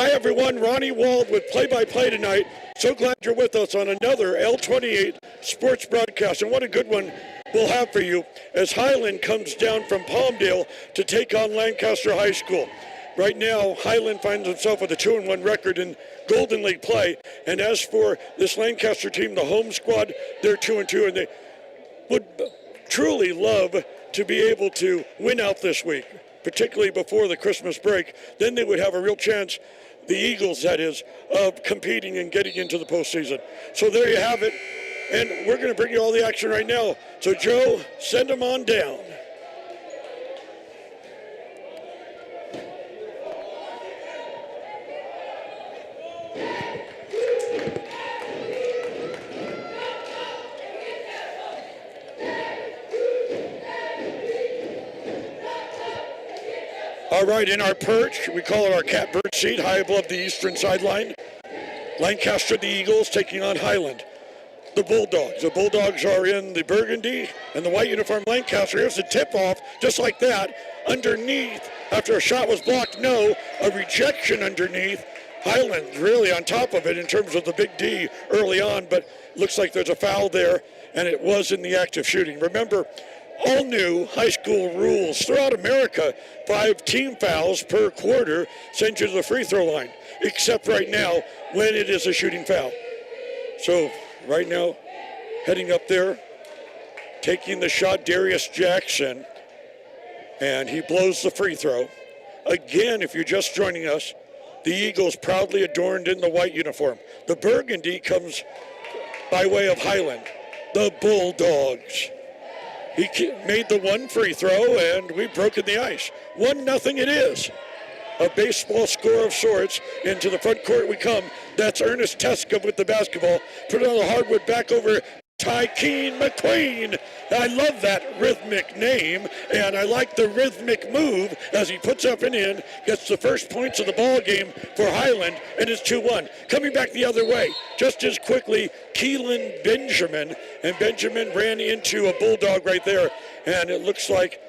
Hi, everyone. Ronnie Wald with play-by-play tonight. So glad you're with us on another L28 sports broadcast. And what a good one we'll have for you as Highland comes down from Palmdale to take on Lancaster High School. Right now, Highland finds himself with a 2-1 record in Golden League play. And as for this Lancaster team, the home squad, they're 2-2, and they would truly love to be able to win out this week, particularly before the Christmas break. Then they would have a real chance, the Eagles that is, of competing and getting into the postseason. So there you have it, and we're going to bring you all the action right now. So Joe, send them on down. All right, in our perch, we call it our catbird seat, high above the eastern sideline. Lancaster, the Eagles, taking on Highland, the Bulldogs. The Bulldogs are in the burgundy and the white uniform. Lancaster, here's the tip-off, just like that. Underneath, after a shot was blocked, no, a rejection underneath. Highland really on top of it in terms of the big D early on, but looks like there's a foul there, and it was in the act of shooting. Remember, all new high school rules throughout America, 5 team fouls per quarter send you to the free throw line, except right now when it is a shooting foul. So right now, heading up there, taking the shot, Darius Jackson, and he blows the free throw. Again, if you're just joining us, the Eagles proudly adorned in the white uniform. The burgundy comes by way of Highland, the Bulldogs. He made the one free throw, and we've broken the ice. 1-0 it is. A baseball score of sorts. Into the front court we come. That's Ernest Teska with the basketball. Put it on the hardwood, back over Tykeem McQueen. I love that rhythmic name, and I like the rhythmic move as he puts up and in, gets the first points of the ball game for Highland, and it's 2-1. Coming back the other way, just as quickly, Keelan Benjamin, and Benjamin ran into a Bulldog right there, and it looks like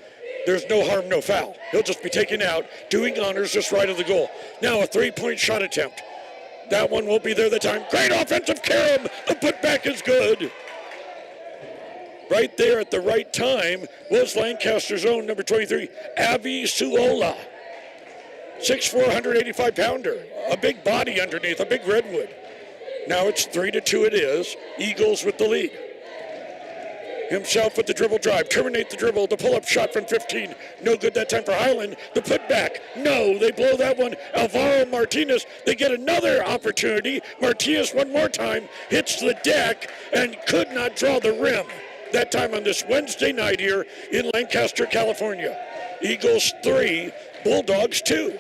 there's no harm, no foul. He'll just be taken out, doing honors just right of the goal. Now a 3-point shot attempt. That one won't be there the time. Great offensive carom. The putback is good. Right there at the right time was Lancaster's own number 23, Avi Suola. 6'4", 185-pounder. A big body underneath, a big redwood. Now it's 3-2 it is. Eagles with the lead. Himself with the dribble drive. Terminate the dribble. The pull-up shot from 15. No good that time for Highland. The putback. No, they blow that one. Alvaro Martinez. They get another opportunity. Martinez one more time. Hits the deck and could not draw the rim. That time on this Wednesday night here in Lancaster, California. Eagles 3, Bulldogs 2.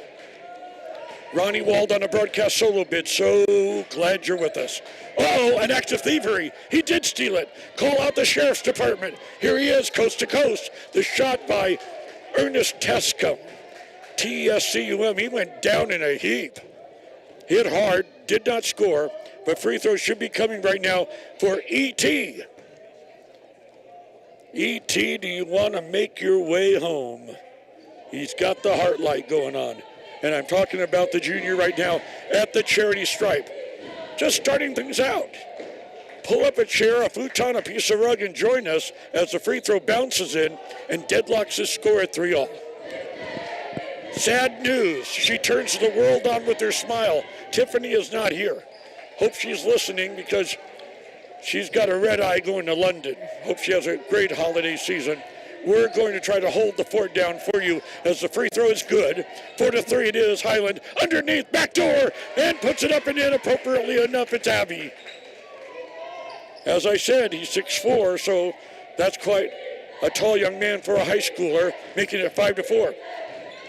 Ronnie Wald on a broadcast solo bid. So glad you're with us. Oh, an act of thievery. He did steal it. Call out the sheriff's department. Here he is, coast to coast. The shot by Ernest Teska. T-E-S-C-U-M. He went down in a heap. Hit hard, did not score, but free throws should be coming right now for E.T. E.T., do you want to make your way home? He's got the heart light going on. And I'm talking about the junior right now at the charity stripe. Just starting things out. Pull up a chair, a futon, a piece of rug, and join us as the free throw bounces in and deadlocks his score at 3-all. Sad news. She turns the world on with her smile. Tiffany is not here. Hope she's listening because she's got a red eye going to London. Hope she has a great holiday season. We're going to try to hold the fort down for you as the free throw is good. 4-3 it is. Highland underneath, backdoor, and puts it up and in appropriately enough. It's Abbey. As I said, he's 6'4", so that's quite a tall young man for a high schooler, making it 5-4.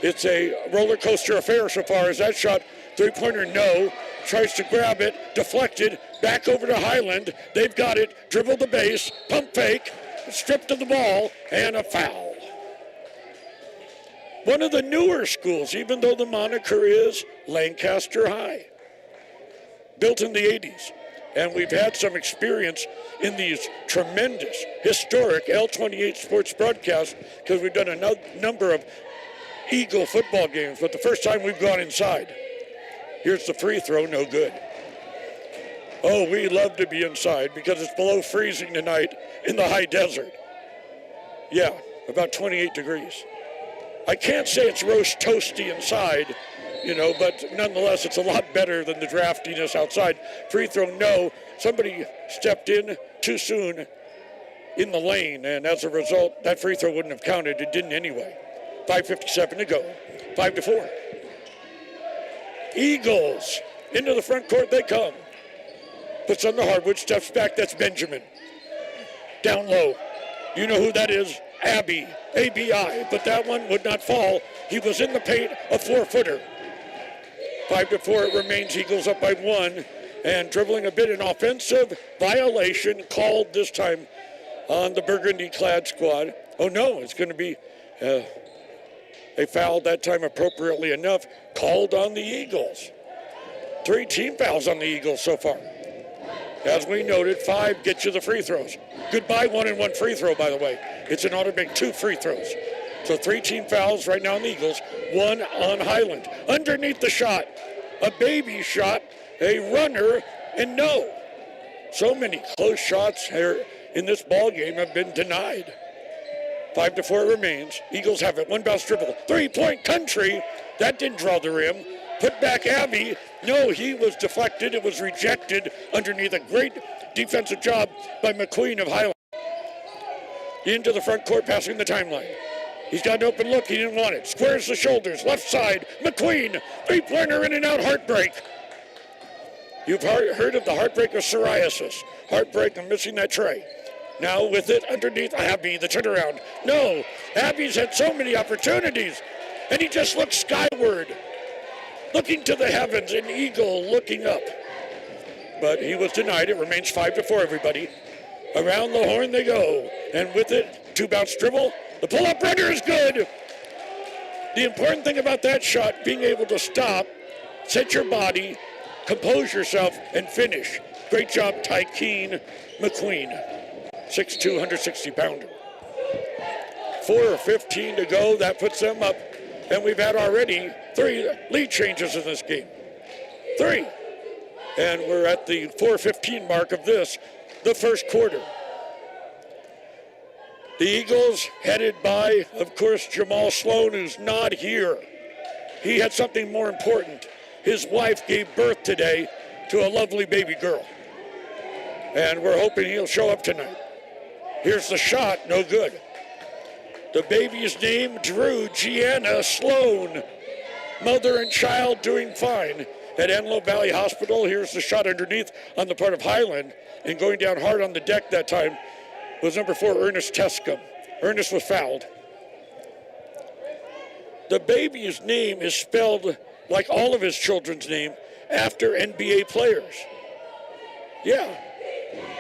It's a roller coaster affair so far as that shot. Three-pointer, no. Tries to grab it, deflected, back over to Highland. They've got it, dribbled the base, pump fake, stripped of the ball, and a foul. One of the newer schools, even though the moniker is Lancaster High. Built in the 80s. And we've had some experience in these tremendous, historic L28 sports broadcasts because we've done a number of Eagle football games, but the first time we've gone inside. Here's the free throw, no good. Oh, we love to be inside because it's below freezing tonight in the high desert. Yeah, about 28 degrees. I can't say it's roast toasty inside, but nonetheless, it's a lot better than the draftiness outside. Free throw, no. Somebody stepped in too soon in the lane, and as a result, that free throw wouldn't have counted. It didn't anyway. 5:57 to go. 5-4. Eagles into the front court they come. Puts on the hardwood, steps back. That's Benjamin. Down low. You know who that is? Abbey. A-B-I. But that one would not fall. He was in the paint, a 4-footer. 5-4 it remains. Eagles up by 1. And dribbling a bit, an offensive violation called this time on the burgundy-clad squad. Oh, no, it's going to be a foul that time appropriately enough called on the Eagles. 3 team fouls on the Eagles so far. As we noted, 5 get you the free throws. Goodbye 1-and-1 free throw, by the way. It's an automatic 2 free throws. So 3 team fouls right now on the Eagles, 1 on Highland. Underneath the shot, a baby shot, a runner, and no. So many close shots here in this ball game have been denied. 5-4 remains. Eagles have it. 1 bounce dribble. 3-point country. That didn't draw the rim. Put back Abbey. No, he was deflected. It was rejected underneath. A great defensive job by McQueen of Highland. Into the front court, passing the timeline. He's got an open look. He didn't want it. Squares the shoulders. Left side. McQueen. 3-pointer in and out. Heartbreak. You've heard of the heartbreak of psoriasis. Heartbreak of missing that tray. Now with it underneath Abbey, the turnaround. No, Abbey's had so many opportunities, and he just looks skyward, looking to the heavens, an eagle looking up. But he was denied. It remains 5-4, everybody. Around the horn they go, and with it, 2 bounce dribble. The pull-up runner is good. The important thing about that shot, being able to stop, set your body, compose yourself, and finish. Great job, Tykeem McQueen. 6'2", 160-pounder. 4:15 to go. That puts them up. And we've had already 3 lead changes in this game. 3. And we're at the 4:15 mark of this, the first quarter. The Eagles headed by, of course, Jamal Sloan, who's not here. He had something more important. His wife gave birth today to a lovely baby girl. And we're hoping he'll show up tonight. Here's the shot, no good. The baby's name, Drew Gianna Sloan. Mother and child doing fine at Antelope Valley Hospital. Here's the shot underneath on the part of Highland. And going down hard on the deck that time was number 4, Ernest Tescum. Ernest was fouled. The baby's name is spelled like all of his children's name after NBA players. Yeah.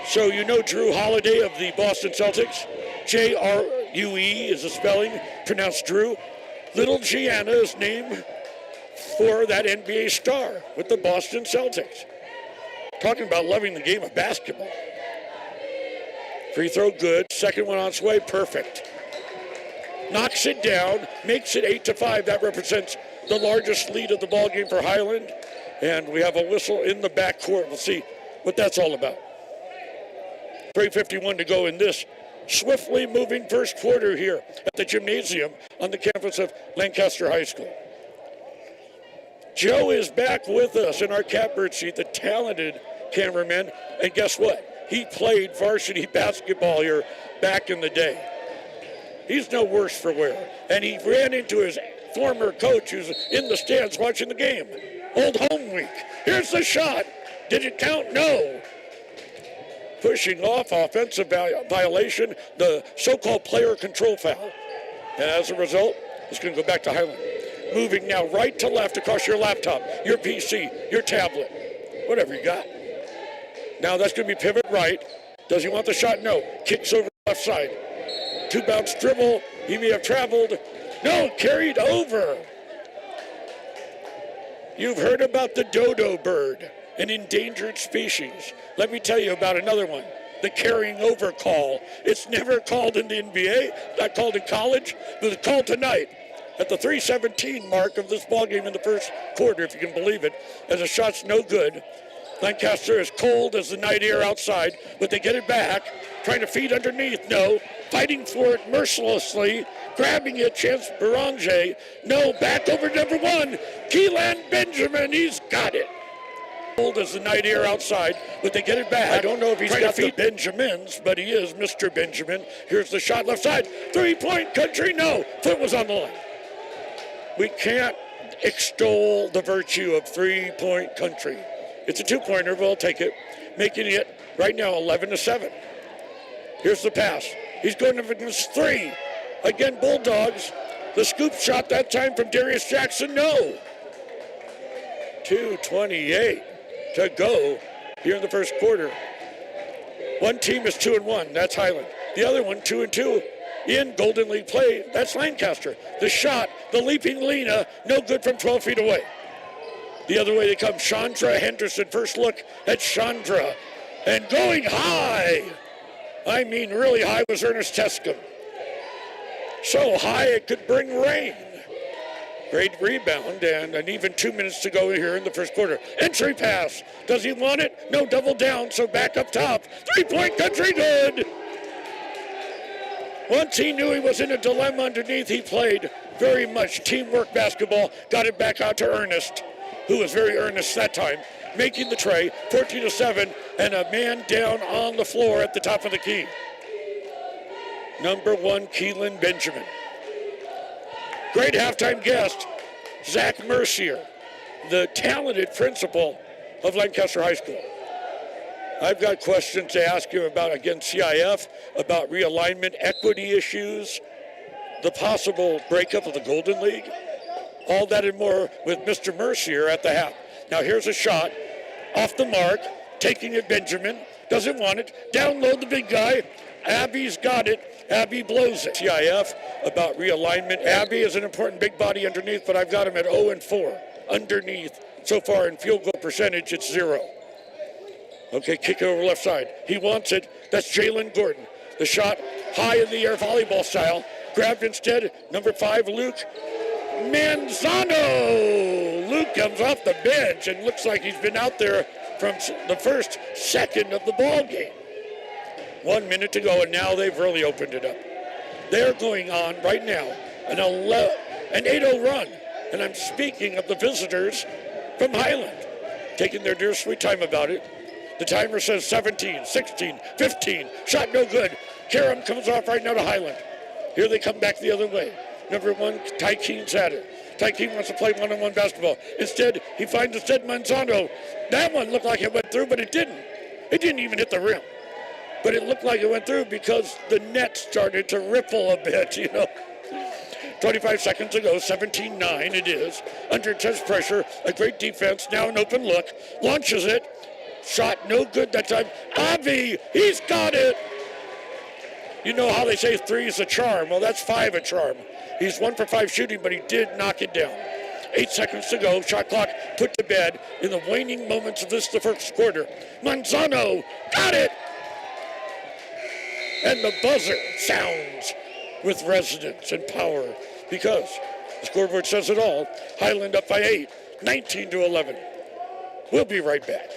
So you know Drew Holiday of the Boston Celtics. J-R-U-E is the spelling, pronounced Drew. Little Gianna is named for that NBA star with the Boston Celtics. Talking about loving the game of basketball. Free throw good. Second one on its way, perfect. Knocks it down, makes it 8-5. That represents the largest lead of the ball game for Highland. And we have a whistle in the backcourt. We'll see what that's all about. 3:51 to go in this swiftly moving first quarter here at the gymnasium on the campus of Lancaster High School. Joe is back with us in our catbird seat, the talented cameraman. And guess what? He played varsity basketball here back in the day. He's no worse for wear. And he ran into his former coach who's in the stands watching the game. Old home week. Here's the shot. Did it count? No. Pushing off, offensive violation, the so-called player control foul. And as a result, it's going to go back to Highland. Moving now right to left across your laptop, your PC, your tablet, whatever you got. Now that's going to be pivot right. Does he want the shot? No. Kicks over the left side. 2 bounce dribble. He may have traveled. No, carried over. You've heard about the dodo bird, an endangered species. Let me tell you about another one, the carrying over call. It's never called in the NBA, not called in college, but it's called tonight. at the 3:17 mark of this ballgame in the first quarter, if you can believe it, as the shot's no good. Lancaster is cold as the night air outside, but they get it back, trying to feed underneath, no, fighting for it mercilessly, grabbing it, Chance Beranger, no, back over number one, Keelan Benjamin, he's got it. Cold as the night air outside, but they get it back. I don't know if he's got the Benjamins, but he is Mr. Benjamin. Here's the shot left side, three-point country, no, foot was on the line. We can't extol the virtue of three-point country. It's a two-pointer, but I'll take it, making it right now 11-7. Here's the pass. He's going up against three. Again, Bulldogs. The scoop shot that time from Darius Jackson, no. 2:28 to go here in the first quarter. One team is 2-1, that's Highland. The other one, 2-2 in Golden League play, that's Lancaster. The shot, the leaping Lena, no good from 12 feet away. The other way they come, Chandra Henderson. First look at Chandra. And going high, I mean really high, was Ernest Tescom. So high it could bring rain. Great rebound, and an even 2 minutes to go here in the first quarter. Entry pass. Does he want it? No, double down, so back up top. Three-point country, good. Once he knew he was in a dilemma underneath, he played very much teamwork basketball. Got it back out to Ernest, who was very earnest that time, making the tray, 14-7, and a man down on the floor at the top of the key. Number one, Keelan Benjamin. Great halftime guest, Zach Mercier, the talented principal of Lancaster High School. I've got questions to ask you about, again, CIF, about realignment, equity issues, the possible breakup of the Golden League. All that and more with Mr. Mercier at the half. Now here's a shot off the mark, taking it Benjamin, doesn't want it, down low the big guy, Abby's got it, Abby blows it. CIF about realignment. Abby is an important big body underneath, but I've got him at 0-4 underneath. So far in field goal percentage, it's 0. Okay, kick it over left side. He wants it, that's Jalen Gordon. The shot high in the air, volleyball style, grabbed instead, number 5, Luke Manzano. Luke comes off the bench and looks like he's been out there from the first second of the ball game. 1 minute to go, and now they've really opened it up. They're going on right now an 8-0 run, and I'm speaking of the visitors from Highland, taking their dear sweet time about it. The timer says 17, 16, 15, shot no good. Karam comes off right now to Highland. Here they come back the other way. Number 1, Ty Keen's at it. Ty Keen wants to play one-on-one basketball. Instead, he finds Manzano. That one looked like it went through, but it didn't. It didn't even hit the rim. But it looked like it went through because the net started to ripple a bit, 25 seconds ago, 17-9 it is. Under intense pressure, a great defense, now an open look. Launches it. Shot no good that time. Avi, he's got it. You know how they say 3 is a charm. Well, that's 5 a charm. He's 1 for 5 shooting, but he did knock it down. 8 seconds to go. Shot clock put to bed in the waning moments of the first quarter. Manzano got it. And the buzzer sounds with resonance and power because the scoreboard says it all. Highland up by 8, 19-11. We'll be right back.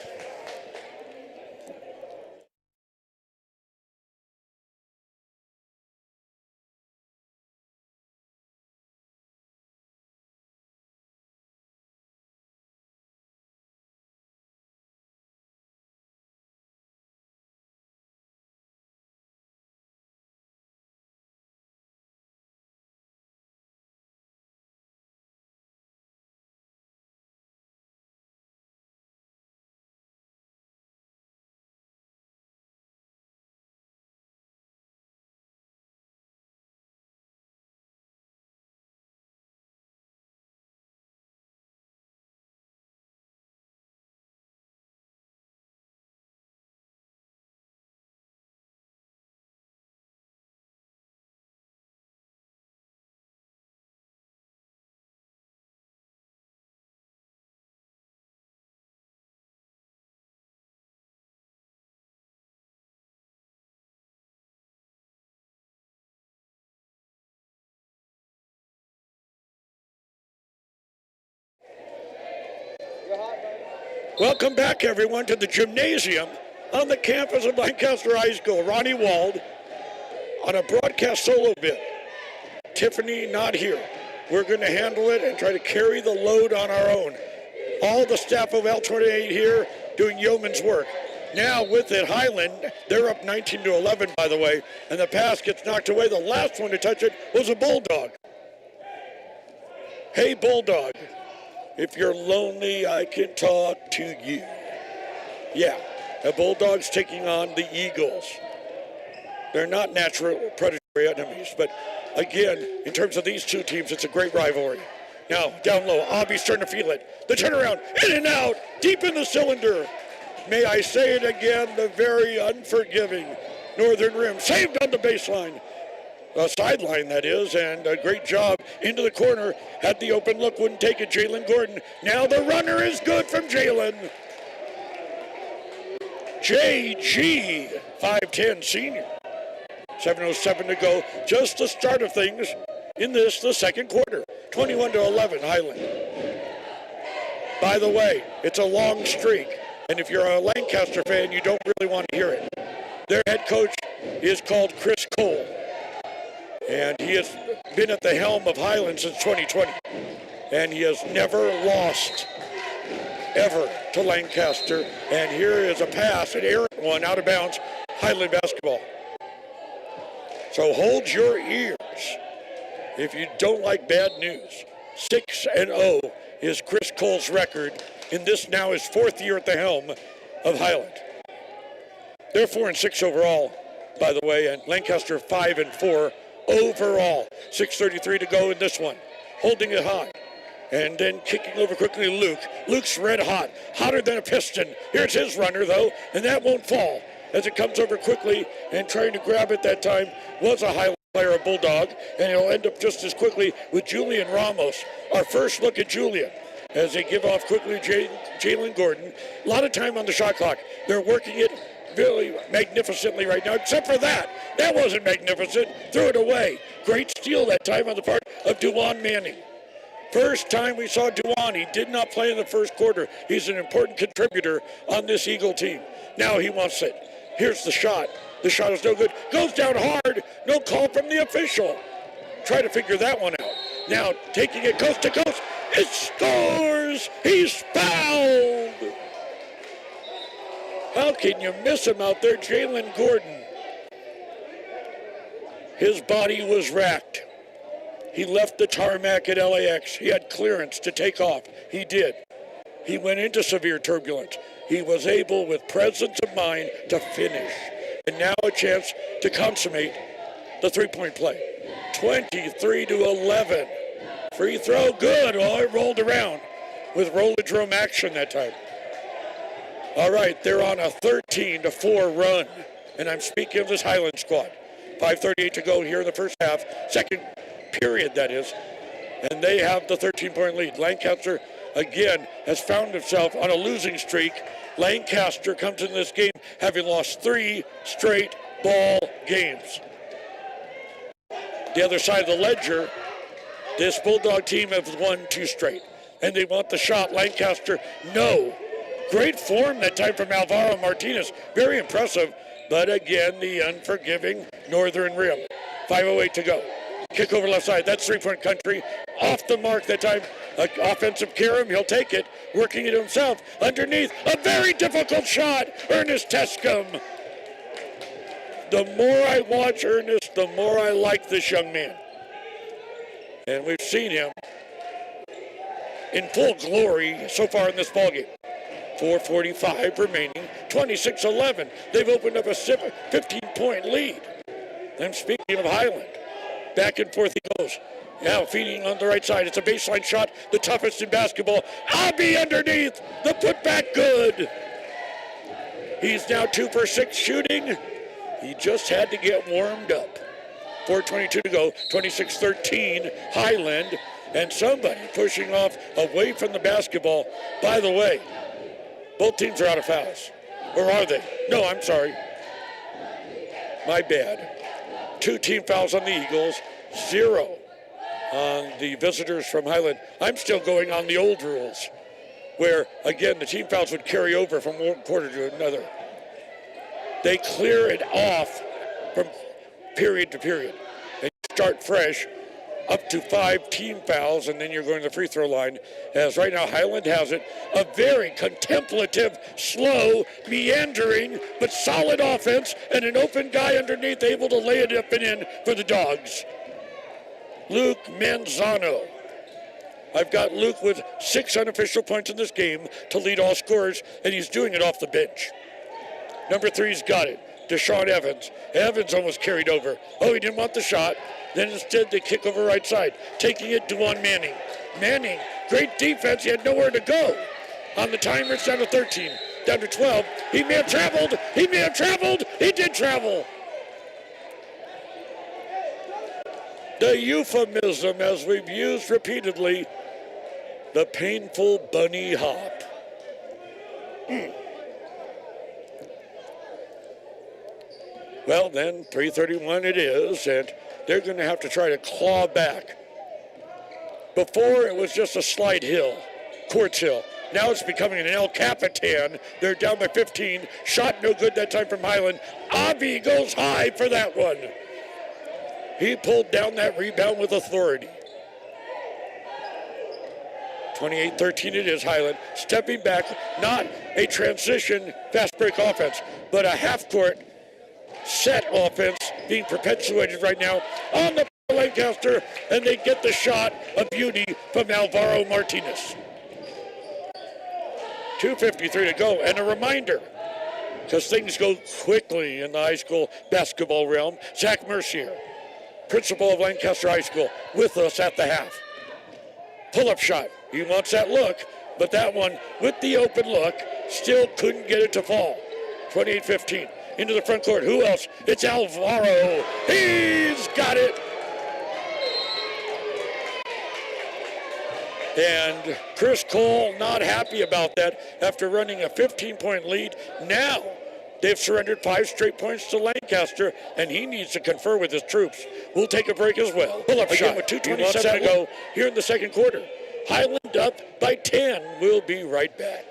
Welcome back, everyone, to the gymnasium on the campus of Lancaster High School. Ronnie Wald on a broadcast solo bit. Tiffany not here. We're going to handle it and try to carry the load on our own. All the staff of L28 here doing yeoman's work. Now with it, Highland, they're up 19-11, by the way, and the pass gets knocked away. The last one to touch it was a Bulldog. Hey, Bulldog, if you're lonely, I can talk to you. Yeah, the Bulldogs taking on the Eagles. They're not natural predatory enemies, but again, in terms of these two teams, it's a great rivalry. Now, down low, Abby's starting to feel it. The turnaround, in and out, deep in the cylinder. May I say it again, the very unforgiving Northern Rim, saved on the baseline. Sideline, that is, and a great job into the corner. Had the open look, wouldn't take it, Jalen Gordon. Now the runner is good from Jalen. JG, 5'10", senior. 7:07 to go, just the start of things in the second quarter. 21-11, Highland. By the way, it's a long streak, and if you're a Lancaster fan, you don't really want to hear it. Their head coach is called Chris Cole. And he has been at the helm of Highland since 2020. And he has never lost, ever, to Lancaster. And here is a pass, an errant one, out of bounds, Highland basketball. So hold your ears if you don't like bad news. 6-0 is Chris Cole's record in this now his fourth year at the helm of Highland. They're 4-6 overall, by the way, and Lancaster 5-4 overall. 6:33 to go in this one. Holding it high. And then kicking over quickly Luke. Luke's red hot. Hotter than a piston. Here's his runner, though, and that won't fall. As it comes over quickly and trying to grab it that time was a Highland player, a Bulldog, and it'll end up just as quickly with Julian Ramos. Our first look at Julian as they give off quickly Jalen Gordon. A lot of time on the shot clock. They're working it really magnificently right now, except for that. That wasn't magnificent. Threw it away. Great steal that time on the part of Duwan Manning. First time we saw Duwan. He did not play in the first quarter. He's an important contributor on this Eagle team. Now he wants it. Here's the shot. The shot is no good. Goes down hard. No call from the official. Try to figure that one out. Now taking it coast to coast. It scores. He's fouled. How can you miss him out there? Jalen Gordon. His body was racked. He left the tarmac at LAX. He had clearance to take off. He did. He went into severe turbulence. He was able, with presence of mind, to finish. And now a chance to consummate the three-point play. 23-11. Free throw, good. Oh, it rolled around with rollodrome action that time. All right, they're on a 13-4 run, and I'm speaking of this Highland squad. 5:38 to go here in the first half, second period, that is, and they have the 13-point lead. Lancaster, again, has found himself on a losing streak. Lancaster comes into this game having lost 3 straight ball games. The other side of the ledger, this Bulldog team has won 2 straight, and they want the shot. Lancaster, no. Great form that time from Alvaro Martinez. Very impressive. But again, the unforgiving Northern Rim. 5:08 to go. Kick over left side. That's three-point country. Off the mark that time. Offensive Karam. He'll take it. Working it himself. Underneath. A very difficult shot. Ernest Tescom. The more I watch Ernest, the more I like this young man. And we've seen him in full glory so far in this ballgame. 4:45 remaining, 26-11. They've opened up a 15-point lead. I'm speaking of Highland. Back and forth he goes. Now feeding on the right side. It's a baseline shot, the toughest in basketball. Abby underneath. The putback good. He's now 2 for 6 shooting. He just had to get warmed up. 4:22 to go, 26-13, Highland. And somebody pushing off away from the basketball. By the way, both teams are out of fouls. Or are they? No, I'm sorry. My bad. 2 team fouls on the Eagles, 0 on the visitors from Highland. I'm still going on the old rules. where, again, the team fouls would carry over from one quarter to another. They clear it off from period to period. And you start fresh up to 5 team fouls, and then you're going to the free throw line. As right now, Highland has it. A very contemplative, slow, meandering, but solid offense, and an open guy underneath able to lay it up and in for the Dogs. Luke Manzano. I've got Luke with 6 unofficial points in this game to lead all scorers, and he's doing it off the bench. Number 3's got it. Deshaun Evans. Evans almost carried over. Oh, he didn't want the shot. Then instead they kick over right side. Taking it, Dewan Manning. Manning, great defense. He had nowhere to go. On the timer, it's down to 13. Down to 12. He may have traveled. He may have traveled. He did travel. The euphemism, as we've used repeatedly, the painful bunny hop. Well, then, 3:31 it is, and they're going to have to try to claw back. Before, it was just a slight hill, Quartz Hill. Now it's becoming an El Capitan. They're down by 15. Shot no good that time from Highland. Avi goes high for that one. He pulled down that rebound with authority. 28-13 it is, Highland. Stepping back, not a transition fast break offense, but a half-court set offense being perpetuated right now on the Lancaster, and they get the shot of beauty from Alvaro Martinez. 2:53 to go, and a reminder, because things go quickly in the high school basketball realm, Zach Mercier, principal of Lancaster High School, with us at the half. Pull-up shot. He wants that look, but that one, with the open look, still couldn't get it to fall. 28-15. Into the front court. Who else? It's Alvaro. He's got it. And Chris Cole not happy about that after running a 15-point lead. Now they've surrendered 5 straight points to Lancaster, and he needs to confer with his troops. We'll take a break as well. Pull-up shot with 2:27 to go here in the second quarter. Highland up by 10. We'll be right back.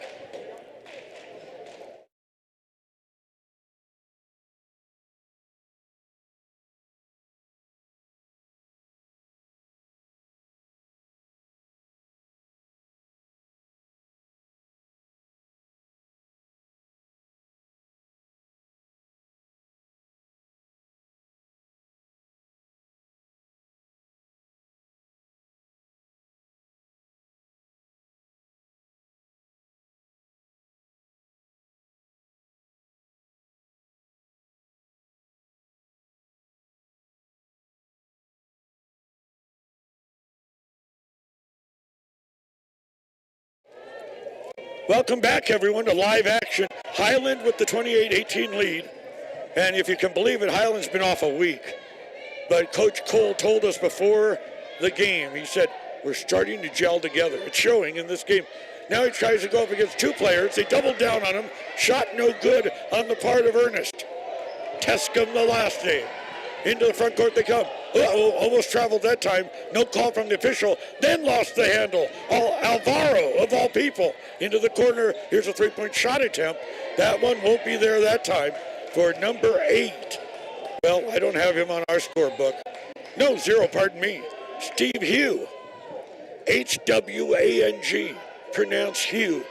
Welcome back, everyone, to live action. Highland with the 28-18 lead. And if you can believe it, Highland's been off a week. But Coach Cole told us before the game, he said, we're starting to gel together. It's showing in this game. Now he tries to go up against 2 players. They doubled down on him. Shot no good on the part of Ernest. Tescom the last name. Into the front court they come. Uh-oh, almost traveled that time. No call from the official. Then lost the handle. Alvaro, of all people, into the corner. Here's a 3-point shot attempt. That one won't be there that time for number 8. Well, I don't have him on our scorebook. No, 0, pardon me. Steve Hugh. H-W-A-N-G. Pronounced Hugh.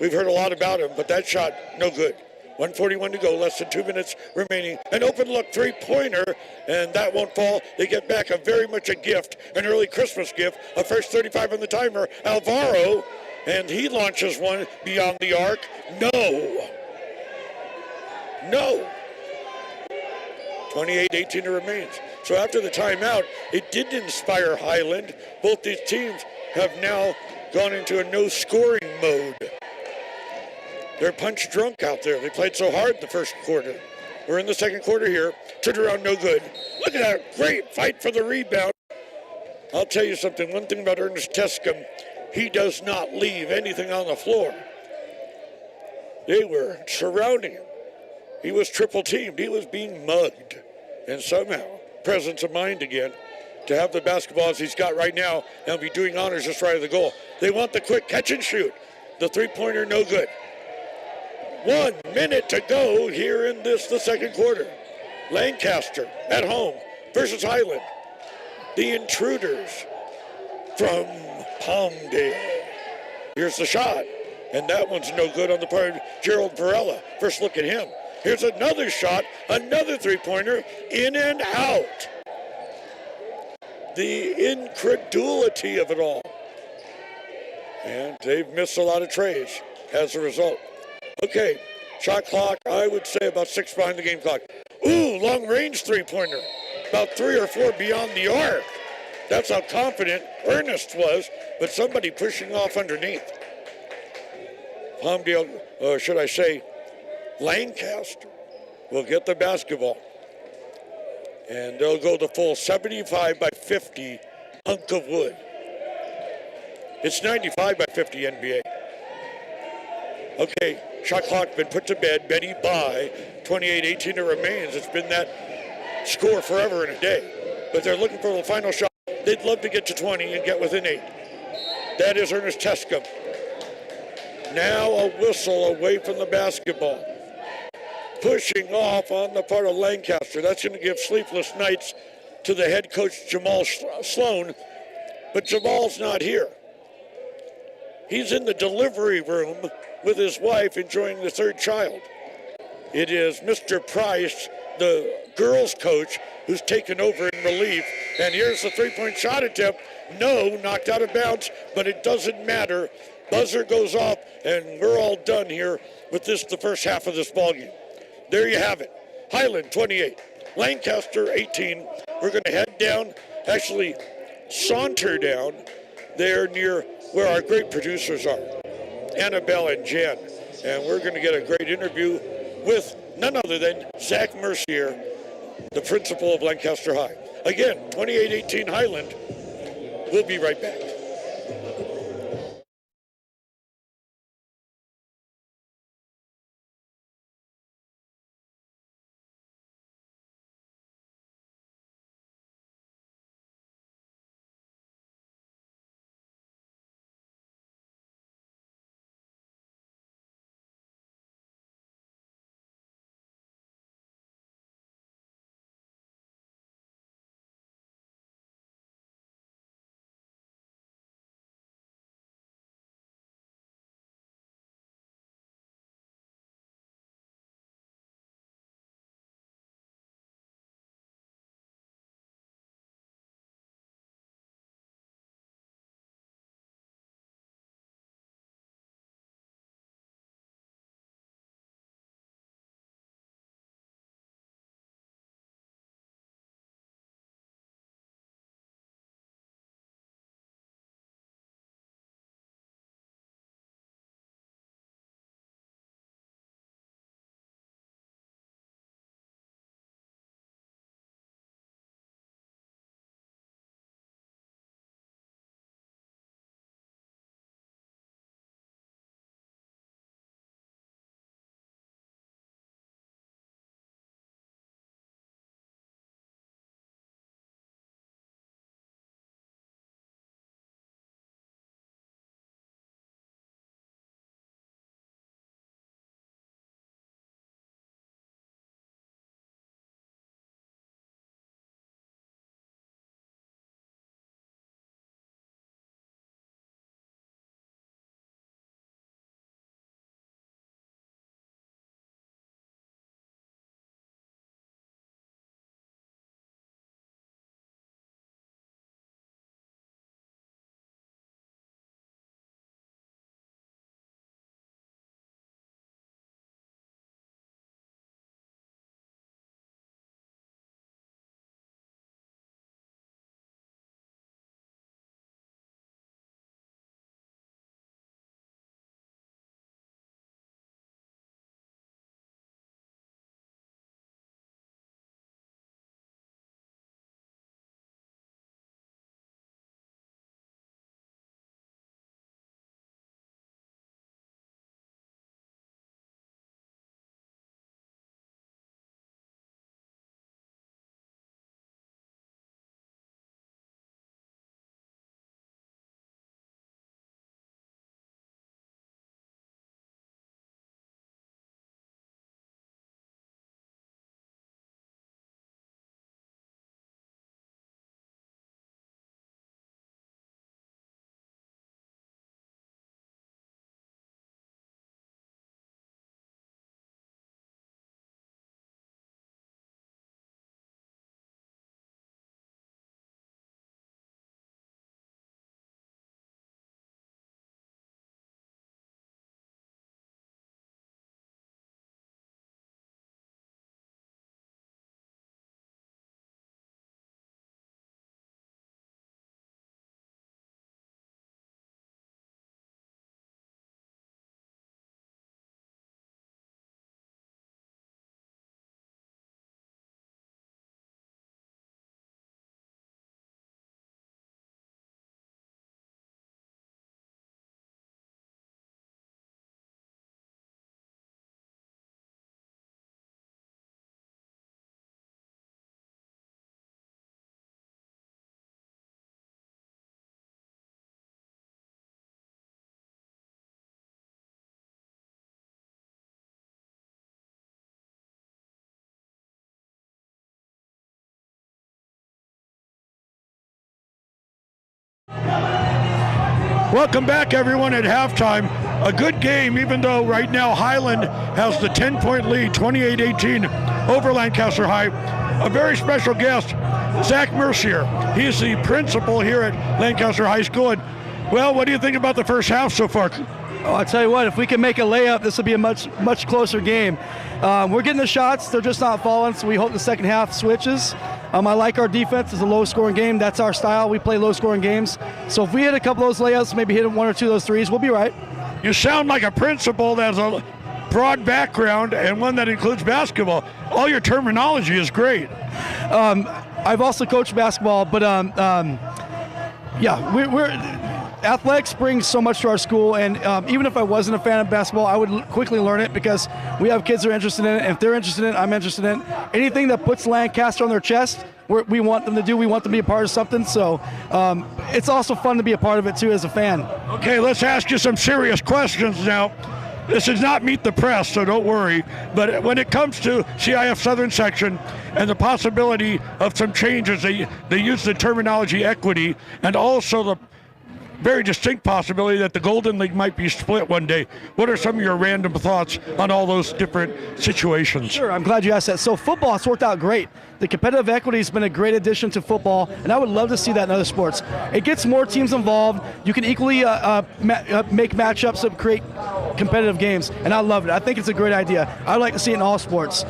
We've heard a lot about him, but that shot, no good. 1:41 to go, less than 2 minutes remaining. An open look 3-pointer, and that won't fall. They get back a very much a gift, an early Christmas gift, a first 35 on the timer. Alvaro, and he launches one beyond the arc. No. 28-18 remains. So after the timeout, it didn't inspire Highland. Both these teams have now gone into a no-scoring mode. They're punch drunk out there. They played so hard in the first quarter. We're in the second quarter here. Turned around, no good. Look at that great fight for the rebound. I'll tell you something. One thing about Ernest Tescom, he does not leave anything on the floor. They were surrounding him. He was triple teamed. He was being mugged. And somehow, presence of mind again, to have the basketball as he's got right now and be doing honors just right of the goal. They want the quick catch and shoot. The three-pointer, no good. 1 minute to go here in the second quarter. Lancaster at home versus Highland. The intruders from Palmdale. Here's the shot, and that one's no good on the part of Gerald Varela. First look at him. Here's another shot, another three-pointer, in and out. The incredulity of it all. And they've missed a lot of trays as a result. Okay, shot clock, I would say about 6 behind the game clock. Ooh, long-range three-pointer. About 3 or 4 beyond the arc. That's how confident Ernest was, but somebody pushing off underneath. Palmdale, or should I say, Lancaster will get the basketball. And they'll go the full 75 by 50 hunk of wood. It's 95 by 50 NBA. Okay, shot clock been put to bed. Betty by 28-18 it remains. It's been that score forever and a day. But they're looking for the final shot. They'd love to get to 20 and get within 8. That is Ernest Tescum. Now a whistle away from the basketball. Pushing off on the part of Lancaster. That's going to give sleepless nights to the head coach, Jamal Sloan. But Jamal's not here. He's in the delivery room with his wife enjoying the third child. It is Mr. Price, the girls' coach, who's taken over in relief. And here's the three-point shot attempt. No, knocked out of bounds, but it doesn't matter. Buzzer goes off, and we're all done here with this, the first half of this ballgame. There you have it. Highland 28, Lancaster 18. We're going to head down, actually saunter down there near where our great producers are, Annabelle and Jen. And we're going to get a great interview with none other than Zach Mercier, the principal of Lancaster High. Again, 28-18 Highland. We'll be right back. Welcome back, everyone, at halftime. A good game, even though right now Highland has the 10-point lead, 28-18 over Lancaster High. A very special guest, Zach Mercier. He's the principal here at Lancaster High School. And, well, what do you think about the first half so far? Oh, I'll tell you what, if we can make a layup, this will be a much closer game. We're getting the shots, they're just not falling, so we hope the second half switches. I like our defense. It's a low-scoring game. That's our style. We play low-scoring games. So if we hit a couple of those layups, maybe hit one or two of those threes, we'll be right. You sound like a principal that has a broad background and one that includes basketball. All your terminology is great. I've also coached basketball, but yeah, we're athletics brings so much to our school, and even if I wasn't a fan of basketball, I would quickly learn it because we have kids that are interested in it. If they're interested in it, I'm interested in it. Anything that puts Lancaster on their chest, we want them to do. We want them to be a part of something. So it's also fun to be a part of it too as a fan. Okay, let's ask you some serious questions now. This is not Meet the Press, so don't worry. But when it comes to CIF Southern Section and the possibility of some changes, they use the terminology equity and also the very distinct possibility that the Golden League might be split one day. What are some of your random thoughts on all those different situations? Sure, I'm glad you asked that. So football has worked out great. The competitive equity has been a great addition to football, and I would love to see that in other sports. It gets more teams involved. You can equally make matchups that create competitive games, and I love it. I think it's a great idea. I'd like to see it in all sports.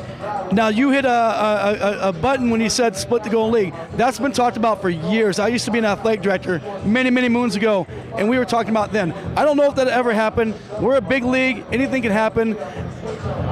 Now, you hit a button when you said split the Golden League. That's been talked about for years. I used to be an athletic director many moons ago, and we were talking about then. I don't know if that ever happened. We're a big league. Anything can happen.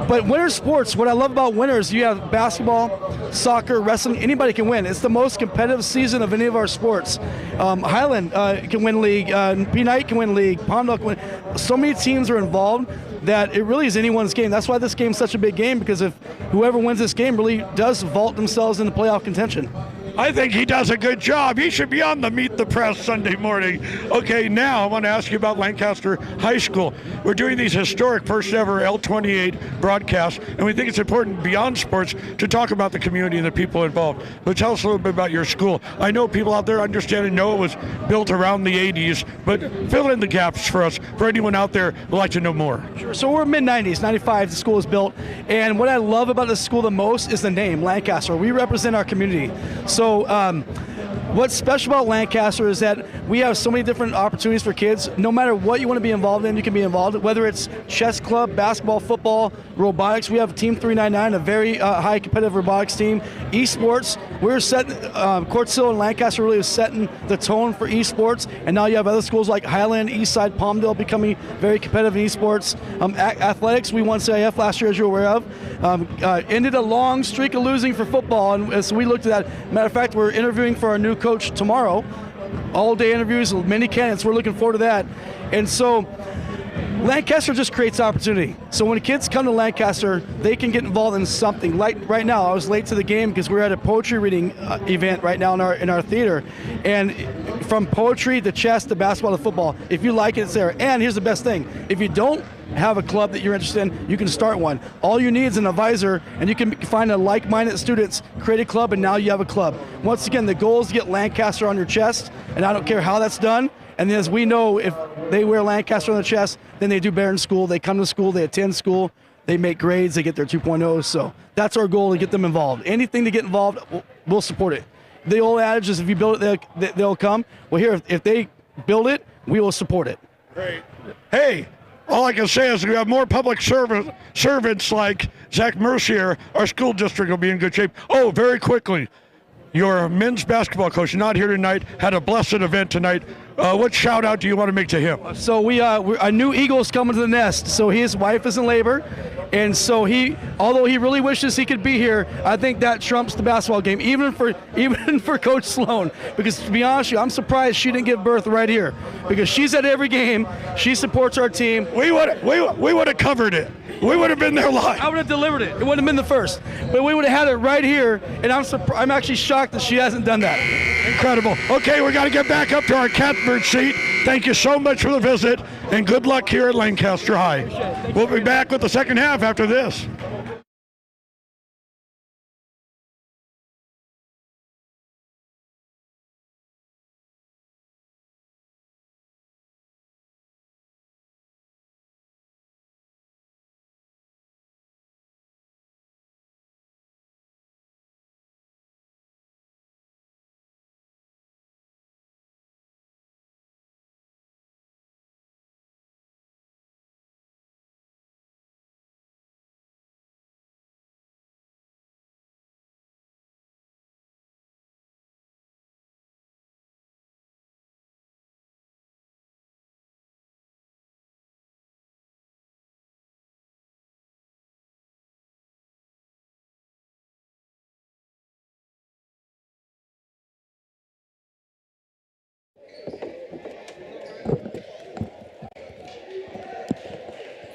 But winter sports, what I love about winter is you have basketball, soccer, wrestling, anybody can win. It's the most competitive season of any of our sports. Highland can win league, P-Knight can win league, Palmdale can win. So many teams are involved that it really is anyone's game. That's why this game's such a big game, because if whoever wins this game really does vault themselves into playoff contention. I think he does a good job. He should be on the Meet the Press Sunday morning. Okay, now I want to ask you about Lancaster High School. We're doing these historic first ever L28 broadcasts, and we think it's important beyond sports to talk about the community and the people involved. But tell us a little bit about your school. I know people out there understand and know it was built around the 80s, but fill in the gaps for us, for anyone out there who'd like to know more. Sure. So we're mid-90s, 95, the school was built, and what I love about the school the most is the name, Lancaster. We represent our community. So what's special about Lancaster is that we have so many different opportunities for kids. No matter what you want to be involved in, you can be involved. Whether it's chess club, basketball, football, robotics. We have Team 399, a very high competitive robotics team. Esports, we're setting, Court Hill and Lancaster really is setting the tone for esports. And now you have other schools like Highland, Eastside, Palmdale becoming very competitive in esports. Athletics, we won CIF last year, as you're aware of. Ended a long streak of losing for football, and so we looked at that. Matter of fact, we're interviewing for our new coach tomorrow. All-day interviews, many candidates. We're looking forward to that. And so Lancaster just creates opportunity. So when kids come to Lancaster, they can get involved in something. Like right now, I was late to the game because we're at a poetry reading event right now in our theater. And from poetry to chess to basketball to football, if you like it, it's there. And here's the best thing. If you don't have a club that you're interested in, you can start one. All you need is an advisor, and you can find a like-minded students, create a club, and now you have a club. Once again, the goal is to get Lancaster on your chest, and I don't care how that's done. And as we know, if they wear Lancaster on their chest, then they do better in school. They come to school, they attend school, they make grades, they get their 2.0s. So that's our goal, to get them involved. Anything to get involved, we'll support it. The old adage is if you build it, they'll come. Well, here, if they build it, we will support it. Great. Hey, all I can say is we have more public servants like Zach Mercier. Our school district will be in good shape. Oh, very quickly, your men's basketball coach, not here tonight, had a blessed event tonight. What shout out do you want to make to him? So a new eagle's coming to the nest. So his wife is in labor, and so although he really wishes he could be here, I think that trumps the basketball game, even for Coach Sloan. Because to be honest with you, I'm surprised she didn't give birth right here, because she's at every game. She supports our team. We would have covered it. We would have been there live. I would have delivered it. It wouldn't have been the first, but we would have had it right here. And I'm actually shocked that she hasn't done that. Incredible. Okay, we got to get back up to our catbird seat. Thank you so much for the visit, and good luck here at Lancaster High. We'll be back with the second half after this.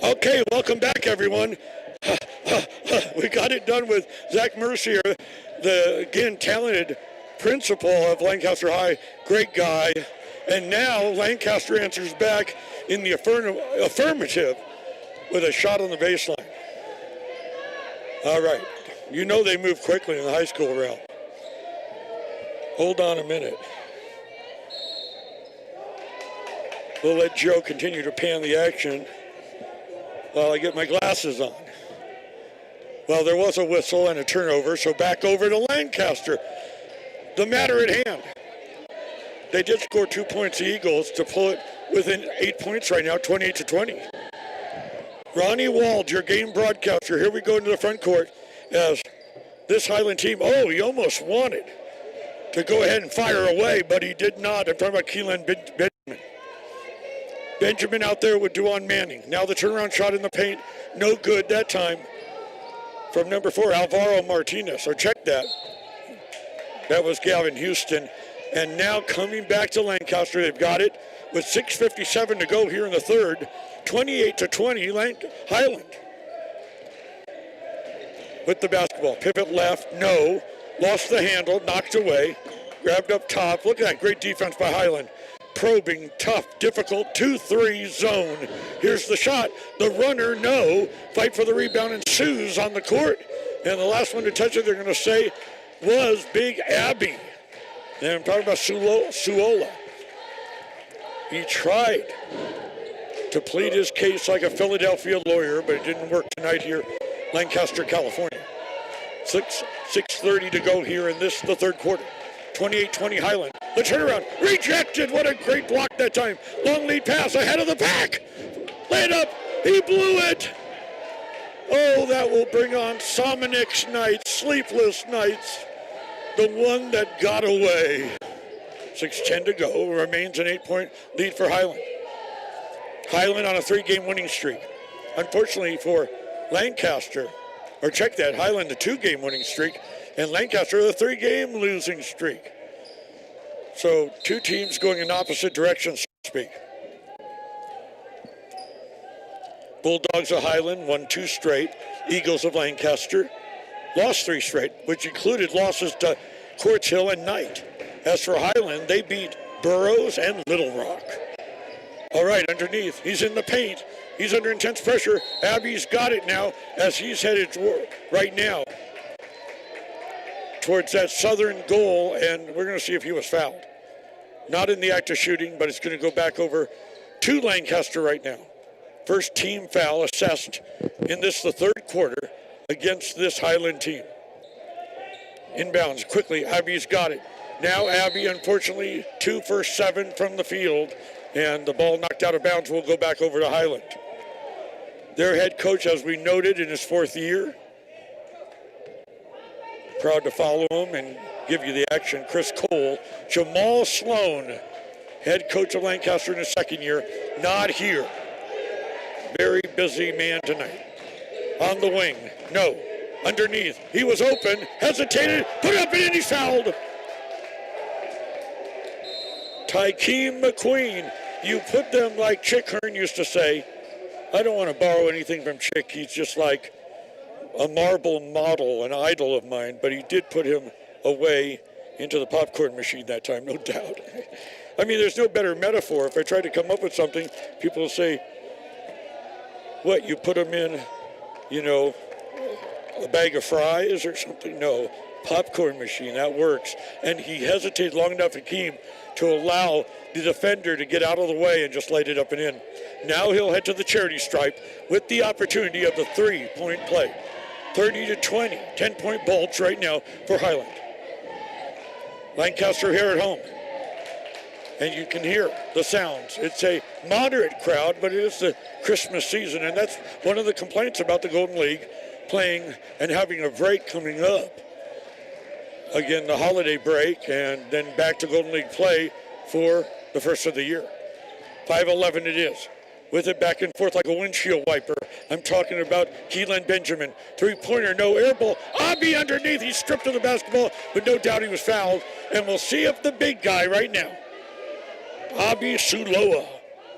Okay, welcome back, everyone. We got it done with Zach Mercier, the, again, talented principal of Lancaster High. Great guy. And now Lancaster answers back in the affirmative with a shot on the baseline. All right. You know they move quickly in the high school route. Hold on a minute. We'll let Joe continue to pan the action while I get my glasses on. Well, there was a whistle and a turnover, so back over to Lancaster. The matter at hand. They did score 2 points, the Eagles, to pull it within 8 points right now, 28-20. Ronnie Wald, your game broadcaster. Here we go into the front court as this Highland team, he almost wanted to go ahead and fire away, but he did not. I'm talking about Keelan Benjamin. Benjamin out there with Duan Manning. Now the turnaround shot in the paint, no good that time from number 4, Alvaro Martinez. So check that. That was Gavin Houston. And now coming back to Lancaster, they've got it with 6:57 to go here in the third. 28-20, Highland. With the basketball, pivot left, no. Lost the handle, knocked away. Grabbed up top. Look at that great defense by Highland. Probing, tough, difficult, 2-3 zone. Here's the shot. The runner, no. Fight for the rebound ensues on the court. And the last one to touch it, they're going to say, was Big Abby. And I'm talking about Suola. He tried to plead his case like a Philadelphia lawyer, but it didn't work tonight here, Lancaster, California. 6:30 to go here in the third quarter. 28-20 Highland. The turnaround, rejected. What a great block that time. Long lead pass ahead of the pack. Laid up, he blew it. Oh, that will bring on Somonix nights, sleepless nights. The one that got away. 6:10 to go, remains an 8-point lead for Highland. Highland on a 3-game winning streak. Unfortunately for Lancaster, or check that, Highland a 2-game winning streak, and Lancaster a 3-game losing streak. So 2 teams going in opposite directions, so to speak. Bulldogs of Highland won 2 straight. Eagles of Lancaster lost 3 straight, which included losses to Quartz Hill and Knight. As for Highland, they beat Burroughs and Little Rock. All right, underneath, he's in the paint. He's under intense pressure. Abby's got it now as he's headed right now towards that southern goal, and we're going to see if he was fouled. Not in the act of shooting, but it's going to go back over to Lancaster right now. First team foul assessed in the third quarter against this Highland team. Inbounds quickly, Abby's got it. Now Abby, unfortunately, 2 for 7 from the field, and the ball knocked out of bounds will go back over to Highland. Their head coach, as we noted, in his 4th year. Proud to follow him and give you the action. Chris Cole. Jamal Sloan, head coach of Lancaster in his 2nd year, not here. Very busy man tonight. On the wing, no. Underneath, he was open, hesitated, put it up and in, he's fouled. Tykeem McQueen, you put them like Chick Hearn used to say. I don't want to borrow anything from Chick. He's just like a marble model, an idol of mine, but he did put him away into the popcorn machine that time, no doubt. I mean, there's no better metaphor. If I try to come up with something, people will say, what, you put him in, a bag of fries or something? No, popcorn machine, that works. And he hesitated long enough, Hakeem, to allow the defender to get out of the way and just light it up and in. Now he'll head to the charity stripe with the opportunity of the 3-point play. 30-20, 10-point bulge right now for Highland. Lancaster here at home. And you can hear the sounds. It's a moderate crowd, but it is the Christmas season, and that's one of the complaints about the Golden League, playing and having a break coming up. Again, the holiday break, and then back to Golden League play for the first of the year. 5:11 it is. With it back and forth like a windshield wiper. I'm talking about Keelan Benjamin. 3-pointer, no air ball. Abi underneath, he's stripped of the basketball, but no doubt he was fouled. And we'll see if the big guy right now, Abi Suloa,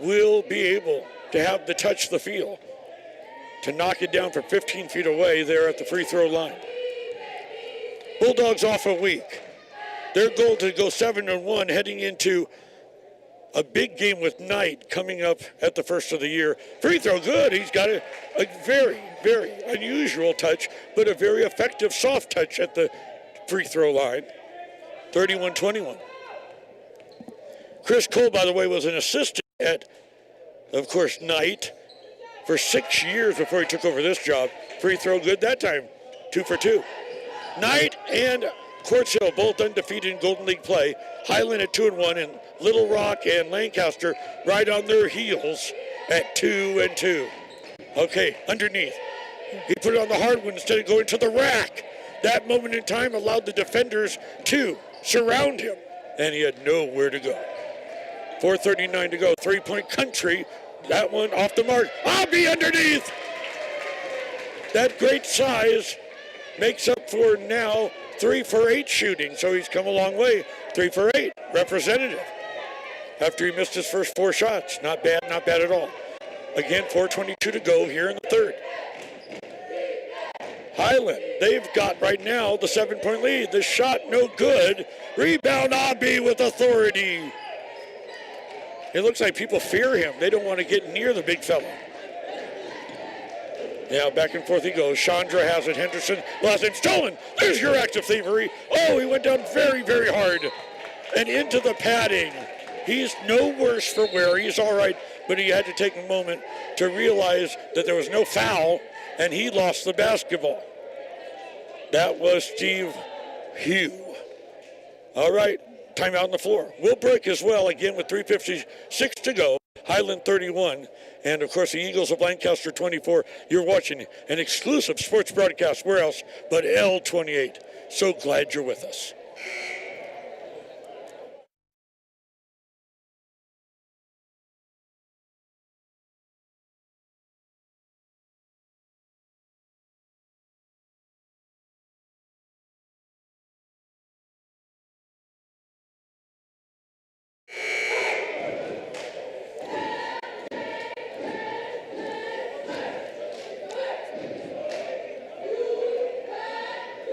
will be able to have the touch the field. to knock it down from 15 feet away there at the free throw line. Bulldogs off a week. Their goal to go 7-1 heading into a big game with Knight coming up at the first of the year. Free throw good. He's got a very, very unusual touch, but a very effective soft touch at the free throw line. 31-21. Chris Cole, by the way, was an assistant at, of course, Knight for 6 years before he took over this job. Free throw good that time, 2 for 2. Knight and Quartz Hill both undefeated in Golden League play. Highland at 2-1, and Little Rock and Lancaster right on their heels at 2-2. Okay, underneath. He put it on the hard one instead of going to the rack. That moment in time allowed the defenders to surround him, and he had nowhere to go. 4:39 to go. Three-point country. That one off the mark. Abby underneath. That great size makes up for now 3 for 8 shooting, so he's come a long way. 3 for 8, representative. After he missed his first 4 shots. Not bad at all. Again, 4:22 to go here in the third. Highland, they've got right now the 7-point lead. The shot no good. Rebound Abby with authority. It looks like people fear him. They don't want to get near the big fella. Yeah, back and forth he goes. Chandra has it. Henderson, last name stolen. There's your act of thievery. Oh, he went down very, very hard. And into the padding. He's no worse for wear. He's all right, but he had to take a moment to realize that there was no foul, and he lost the basketball. That was Steve Hugh. All right, timeout on the floor. We'll break as well, again with 3:56 to go. Highland 31, and of course the Eagles of Lancaster 24. You're watching an exclusive sports broadcast. Where else but L28? So glad you're with us.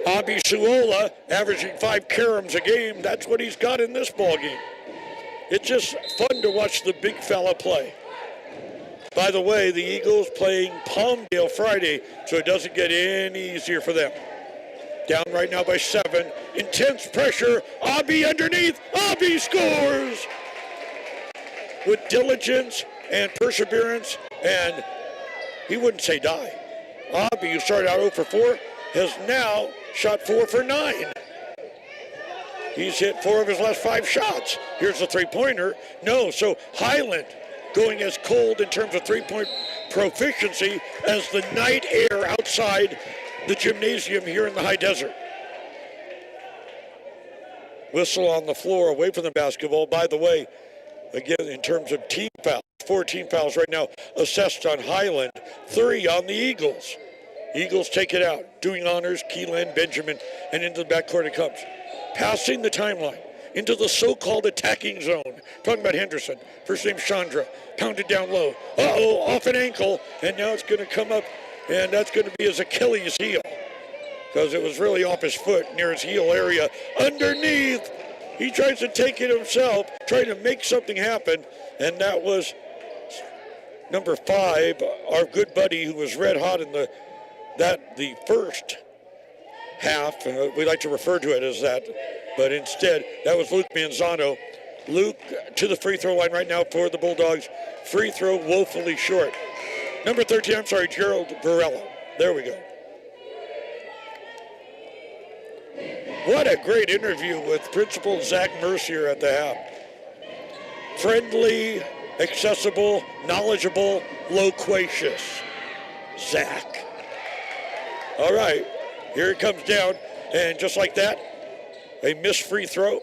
Abby Suola averaging 5 caroms a game. That's what he's got in this ball game. It's just fun to watch the big fella play. By the way, the Eagles playing Palmdale Friday, so it doesn't get any easier for them. Down right now by 7. Intense pressure. Abby underneath. Abby scores! With diligence and perseverance, and he wouldn't say die. Abby, who started out 0 for 4, has now shot 4 for 9. He's hit 4 of his last 5 shots. Here's the three-pointer. No, so Highland going as cold in terms of three-point proficiency as the night air outside the gymnasium here in the high desert. Whistle on the floor away from the basketball. By the way, again, in terms of team fouls, 4 team fouls right now assessed on Highland, 3 on the Eagles. Eagles take it out. Doing honors, Keelan, Benjamin, and into the backcourt it comes. Passing the timeline into the so-called attacking zone. Talking about Henderson. First name Chandra. Pounded down low. Uh-oh, off an ankle. And now it's going to come up, and that's going to be his Achilles heel. Because it was really off his foot near his heel area. Underneath, he tries to take it himself, trying to make something happen. And that was number 5, our good buddy who was red hot in the first half. We like to refer to it as that, but instead that was Luke Manzano. Luke to the free throw line right now for the Bulldogs. Free throw woefully short. Number 13, Gerald Varela. There we go. What a great interview with Principal Zach Mercier at the half. Friendly, accessible, knowledgeable, loquacious. Zach. All right, here it comes down, and just like that, a missed free throw,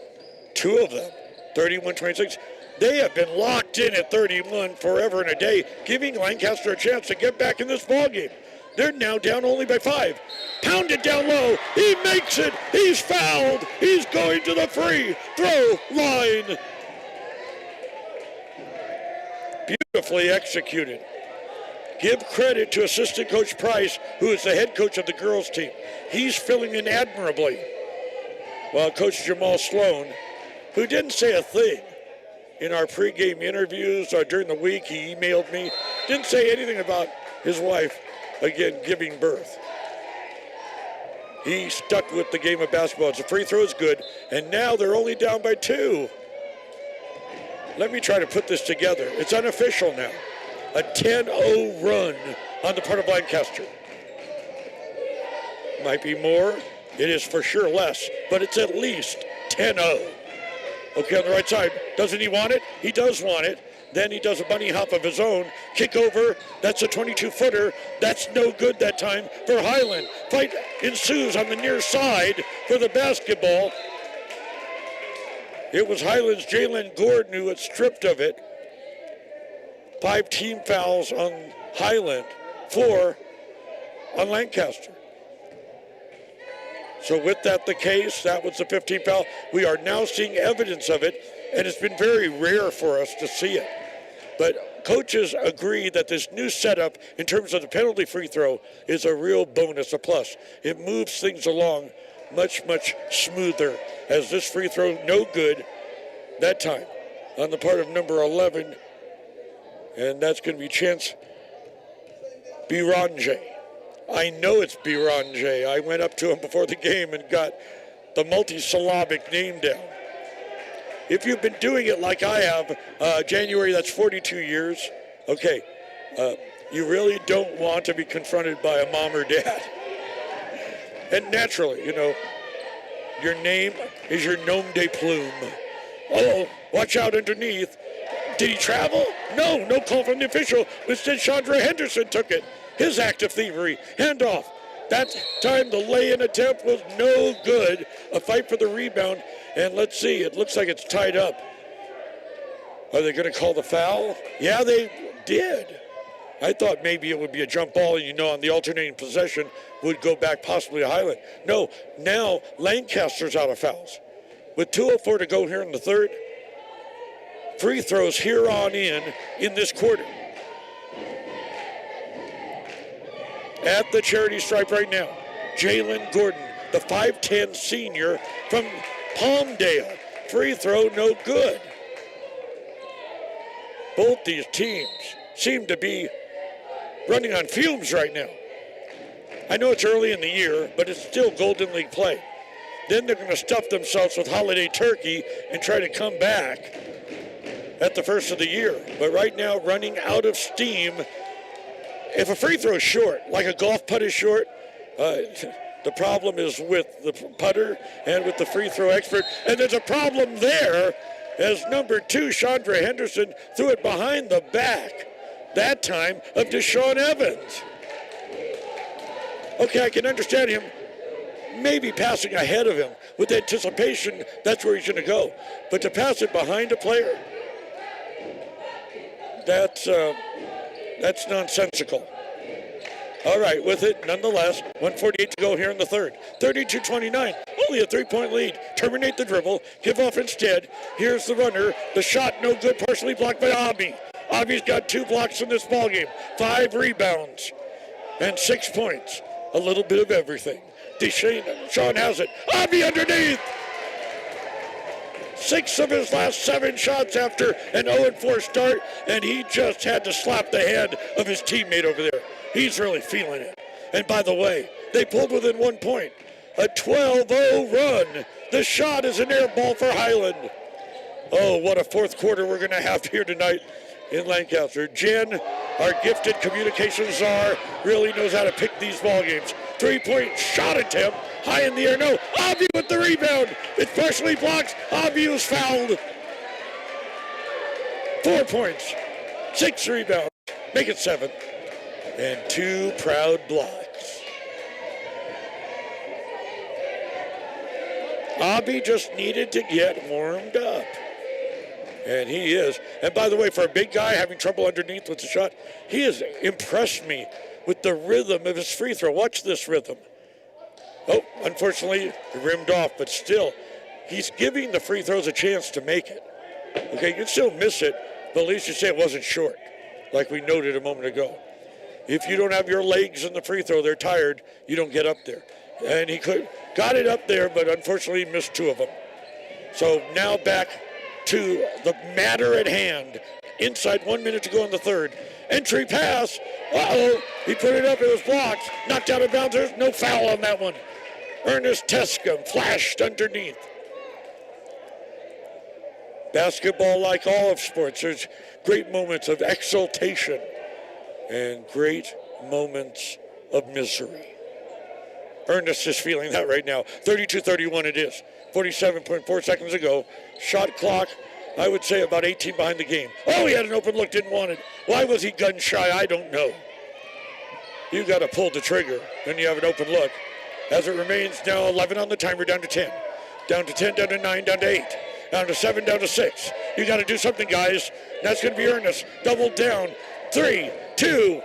2 of them, 31-26. They have been locked in at 31 forever and a day, giving Lancaster a chance to get back in this ballgame. They're now down only by 5. Pounded down low, he makes it, he's fouled, he's going to the free throw line. Beautifully executed. Give credit to assistant coach Price, who is the head coach of the girls team. He's filling in admirably. While Coach Jamal Sloan, who didn't say a thing in our pregame interviews or during the week, he emailed me, didn't say anything about his wife, again, giving birth. He stuck with the game of basketball. The free throw is good, and now they're only down by 2. Let me try to put this together. It's unofficial now. A 10-0 run on the part of Lancaster. Might be more. It is for sure less, but it's at least 10-0. Okay, on the right side. Doesn't he want it? He does want it. Then he does a bunny hop of his own. Kick over. That's a 22-footer. That's no good that time for Highland. Fight ensues on the near side for the basketball. It was Highland's Jalen Gordon who had stripped of it. 5 team fouls on Highland, 4 on Lancaster. So with that the case, that was the 15th foul. We are now seeing evidence of it, and it's been very rare for us to see it. But coaches agree that this new setup in terms of the penalty free throw is a real bonus, a plus. It moves things along much, much smoother, as this free throw no good that time on the part of number 11. And that's going to be Chance Biranje. I know it's Biranje. I went up to him before the game and got the multi-syllabic name down. If you've been doing it like I have, January, that's 42 years. Okay, you really don't want to be confronted by a mom or dad. And naturally, you know, your name is your nom de plume. Oh, watch out underneath. Did he travel? No call from the official. Instead, Chandra Henderson took it. His act of thievery. Handoff. That time the lay-in attempt was no good. A fight for the rebound. And let's see, it looks like it's tied up. Are they going to call the foul? Yeah, they did. I thought maybe it would be a jump ball, and you know, on the alternating possession would go back possibly to Highland. No, now Lancaster's out of fouls. With 2:04 to go here in the third, free throws here on in this quarter. At the charity stripe right now, Jalen Gordon, the 5'10 senior from Palmdale. Free throw, no good. Both these teams seem to be running on fumes right now. I know it's early in the year, but it's still Golden League play. Then they're going to stuff themselves with holiday turkey and try to come back at the first of the year. But right now, running out of steam. If a free throw is short, like a golf putt is short, the problem is with the putter and with the free throw expert. And there's a problem there as number 2, Chandra Henderson, threw it behind the back, that time, of Deshaun Evans. Okay, I can understand him maybe passing ahead of him. With anticipation, that's where he's going to go. But to pass it behind a player, that's nonsensical. All right, with it, nonetheless, 1:48 to go here in the third. 32-29, only a 3-point lead. Terminate the dribble, give off instead. Here's the runner. The shot, no good, partially blocked by Abi. Abi's got 2 blocks in this ballgame, 5 rebounds, and 6 points. A little bit of everything. Deshaun has it. Abi underneath! 6 of his last 7 shots after an 0-4 start, and he just had to slap the hand of his teammate over there. He's really feeling it. And by the way, they pulled within 1 point. A 12-0 run. The shot is an air ball for Highland. Oh, what a fourth quarter we're going to have here tonight in Lancaster. Jen, our gifted communications czar, really knows how to pick these ball games. 3-point shot attempt. High in the air, no. Avi with the rebound. It's partially blocked. Avi was fouled. 4 points. 6 rebounds. Make it 7. And 2 proud blocks. Avi just needed to get warmed up. And he is. And by the way, for a big guy having trouble underneath with the shot, he has impressed me with the rhythm of his free throw. Watch this rhythm. Oh, unfortunately, it rimmed off, but still, he's giving the free throws a chance to make it. Okay, you can still miss it, but at least you say it wasn't short, like we noted a moment ago. If you don't have your legs in the free throw, they're tired, you don't get up there. And he got it up there, but unfortunately missed 2 of them. So now back to the matter at hand. Inside 1 minute to go in the third. Entry pass. Uh-oh. He put it up. It was blocked. Knocked out of bounds. There's no foul on that one. Ernest Tescum flashed underneath. Basketball, like all of sports, there's great moments of exultation and great moments of misery. Ernest is feeling that right now. 32-31 it is. 47.4 seconds ago. Shot clock, I would say about 18 behind the game. Oh, he had an open look, didn't want it. Why was he gun shy? I don't know. You got to pull the trigger, then you have an open look. As it remains now 11 on the timer, down to 10. Down to 10, down to 9, down to 8. Down to 7, down to 6. You got to do something, guys. That's going to be Ernest. Double down. 3, 2.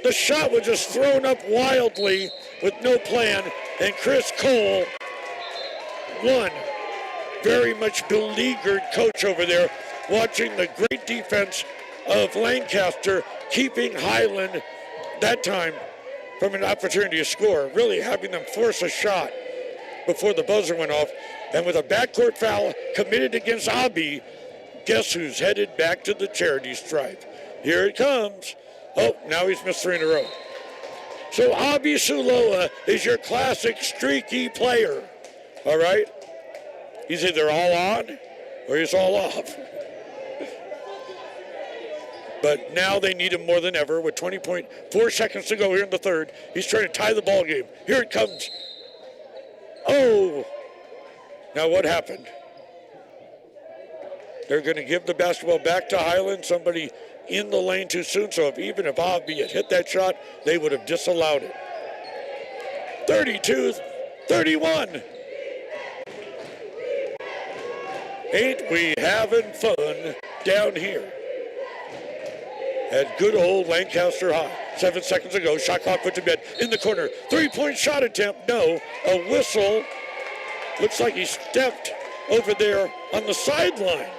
The shot was just thrown up wildly with no plan. And Chris Cole, one very much beleaguered coach over there, watching the great defense of Lancaster, keeping Highland that time from an opportunity to score, really having them force a shot before the buzzer went off. And with a backcourt foul committed against Abi, guess who's headed back to the charity stripe? Here it comes. Oh, now he's missed 3 in a row. So Abi Suloa is your classic streaky player, all right? He's either all on or he's all off. But now they need him more than ever with 20.4 seconds to go here in the third. He's trying to tie the ball game. Here it comes. Oh. Now what happened? They're going to give the basketball back to Highland. Somebody in the lane too soon. So even if Abi had hit that shot, they would have disallowed it. 32-31. Ain't we having fun down here at good old Lancaster High. 7 seconds ago, shot clock put to bed in the corner. 3-point shot attempt, no. A whistle. Looks like he stepped over there on the sideline.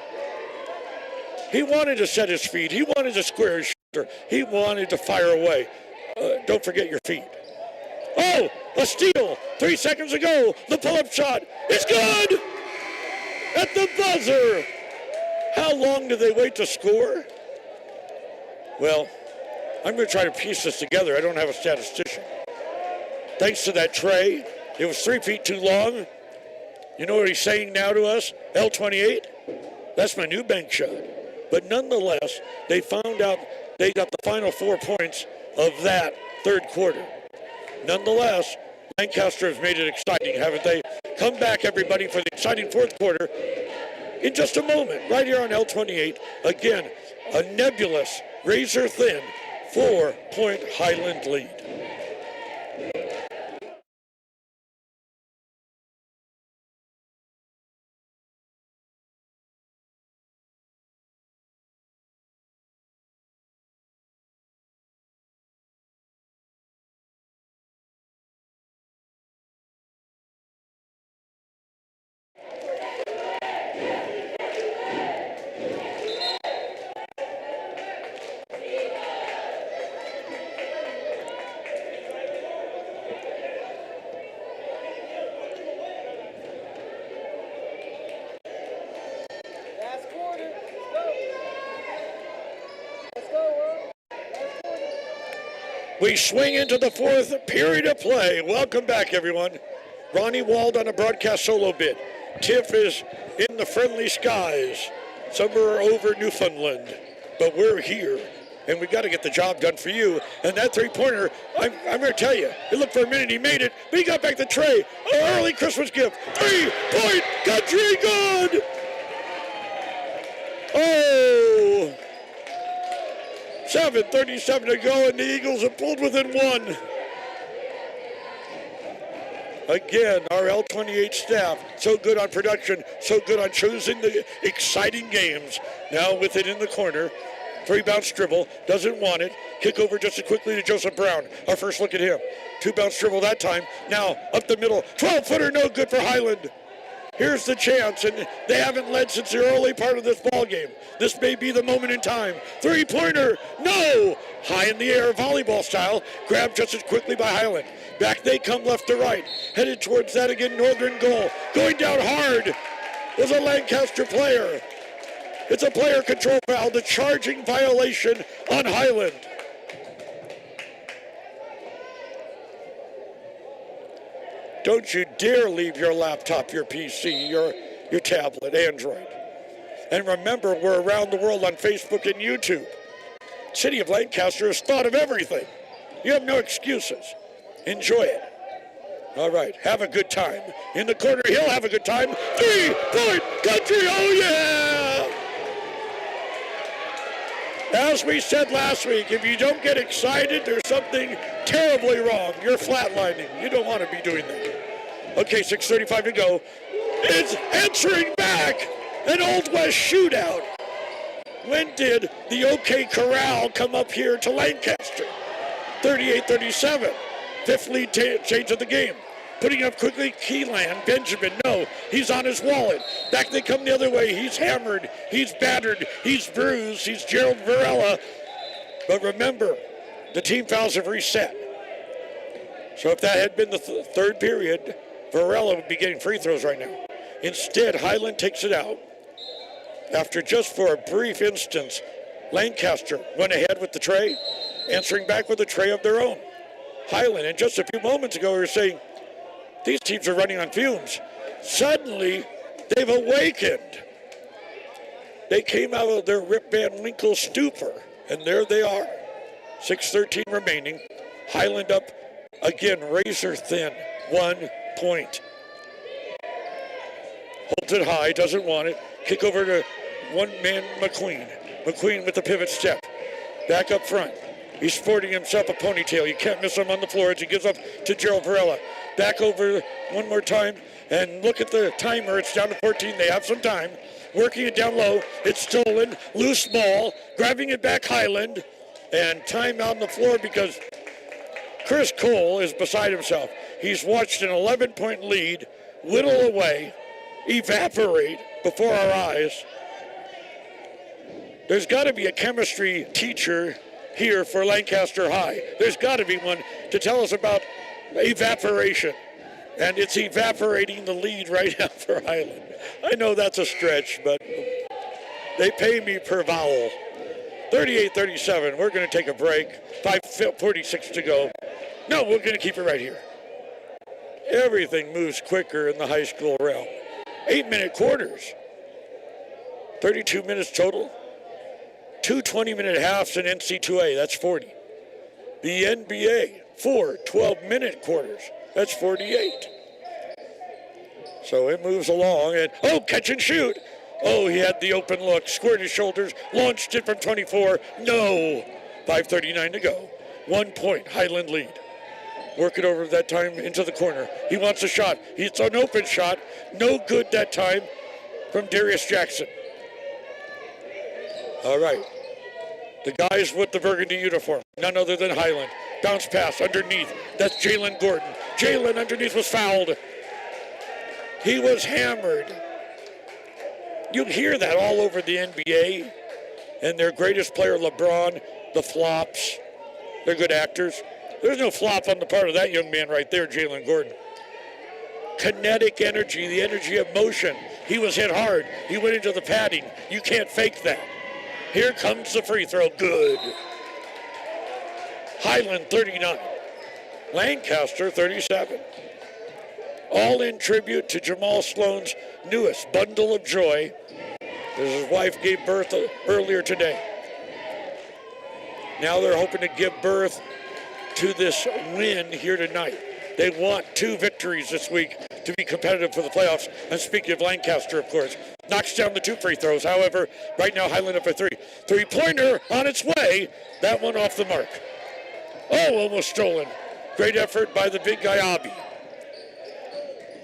He wanted to set his feet. He wanted to square his shoulder. He wanted to fire away. Don't forget your feet. Oh, a steal. 3 seconds ago, the pull-up shot is good at the buzzer. How long do they wait to score? Well, I'm going to try to piece this together. I don't have a statistician. Thanks to that tray, it was 3 feet too long. You know what he's saying now to us? L28? That's my new bank shot. But nonetheless, they found out they got the final 4 points of that third quarter. Nonetheless, Lancaster has made it exciting, haven't they? Come back, everybody, for the exciting fourth quarter in just a moment, right here on L28. Again, a nebulous, razor-thin 4-point Highland lead. We swing into the fourth period of play. Welcome back, everyone. Ronnie Wald on a broadcast solo bit. Tiff is in the friendly skies, somewhere over Newfoundland. But we're here, and we've got to get the job done for you. And that three-pointer, I'm going to tell you, it looked for a minute, he made it, but he got back the tray. An early Christmas gift. 3-point country good! Oh! 7:37 to go, and the Eagles have pulled within one. Again, our L28 staff, so good on production, so good on choosing the exciting games. Now with it in the corner, 3-bounce dribble, doesn't want it. Kick over just as quickly to Joseph Brown. Our first look at him. 2-bounce dribble that time. Now up the middle, 12-footer, no good for Highland. Here's the chance, and they haven't led since the early part of this ball game. This may be the moment in time. 3-pointer, no! High in the air, volleyball style, grabbed just as quickly by Highland. Back they come left to right, headed towards that again, northern goal. Going down hard was a Lancaster player. It's a player control foul, the charging violation on Highland. Don't you dare leave your laptop, your PC, your tablet, Android. And remember, we're around the world on Facebook and YouTube. City of Lancaster has thought of everything. You have no excuses. Enjoy it. All right, have a good time. In the corner, he'll have a good time. 3-point country, oh yeah! As we said last week, if you don't get excited, there's something terribly wrong. You're flatlining. You don't want to be doing that. Okay, 6:35 to go. It's answering back. An Old West shootout. When did the OK Corral come up here to Lancaster? 38-37. Fifth lead change of the game. Putting up quickly, Keyland, Benjamin, no, he's on his wallet. Back they come the other way, he's hammered, he's battered, he's bruised, he's Gerald Varela. But remember, the team fouls have reset. So if that had been the third period, Varela would be getting free throws right now. Instead, Highland takes it out. After just for a brief instance, Lancaster went ahead with the tray, answering back with a tray of their own. Highland, and just a few moments ago, we were saying, these teams are running on fumes. Suddenly, they've awakened. They came out of their Rip Van Winkle stupor, and there they are. 6:13 remaining. Highland up again, razor thin, 1 point. Holds it high, doesn't want it. Kick over to one-man McQueen. McQueen with the pivot step. Back up front. He's sporting himself a ponytail. You can't miss him on the floor as he gives up to Gerald Varela. Back over one more time. And look at the timer. It's down to 14. They have some time. Working it down low. It's stolen. Loose ball. Grabbing it back Highland. And time on the floor because Chris Cole is beside himself. He's watched an 11-point lead whittle away, evaporate before our eyes. There's got to be a chemistry teacher here for Lancaster High. There's got to be one to tell us about evaporation. And it's evaporating the lead right now for Highland. I know that's a stretch, but they pay me per vowel. 38-37, we're going to take a break. 5:46 to go. No, we're going to keep it right here. Everything moves quicker in the high school realm. 8-minute quarters. 32 minutes total. 2 20-minute halves in NC2A, that's 40. The NBA, 4 12-minute quarters, that's 48. So it moves along, and catch and shoot. Oh, he had the open look, squared his shoulders, launched it from 24. No, 5:39 to go. 1 point, Highland lead. Work it over that time into the corner. He wants a shot. It's an open shot. No good that time from Darius Jackson. All right. The guys with the burgundy uniform, none other than Highland. Bounce pass underneath. That's Jalen Gordon. Jalen underneath was fouled. He was hammered. You hear that all over the NBA. And their greatest player, LeBron, the flops. They're good actors. There's no flop on the part of that young man right there, Jalen Gordon. Kinetic energy, the energy of motion. He was hit hard. He went into the padding. You can't fake that. Here comes the free throw. Good. Highland 39. Lancaster 37. All in tribute to Jamal Sloan's newest bundle of joy as his wife gave birth earlier today. Now they're hoping to give birth to this win here tonight. They want 2 victories this week to be competitive for the playoffs. And speaking of Lancaster, of course, knocks down the 2 free throws. However, right now Highland up for 3. 3-pointer on its way. That one off the mark. Oh, almost stolen. Great effort by the big guy, Abi.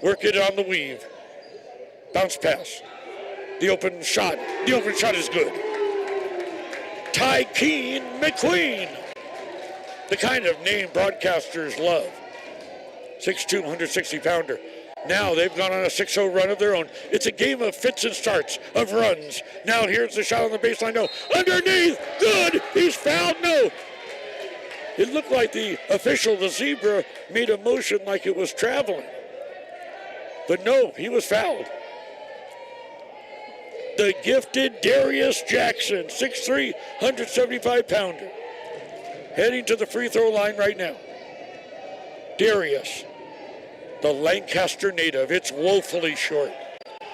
Work it on the weave. Bounce pass. The open shot. The open shot is good. Tykeem McQueen. The kind of name broadcasters love. 6'2", 160-pounder. Now they've gone on a 6-0 run of their own. It's a game of fits and starts, of runs. Now here's the shot on the baseline. No. Underneath. Good. He's fouled. No. It looked like the official, the zebra, made a motion like it was traveling. But no, he was fouled. The gifted Darius Jackson, 6'3", 175-pounder, heading to the free throw line right now. Darius, the Lancaster native, it's woefully short.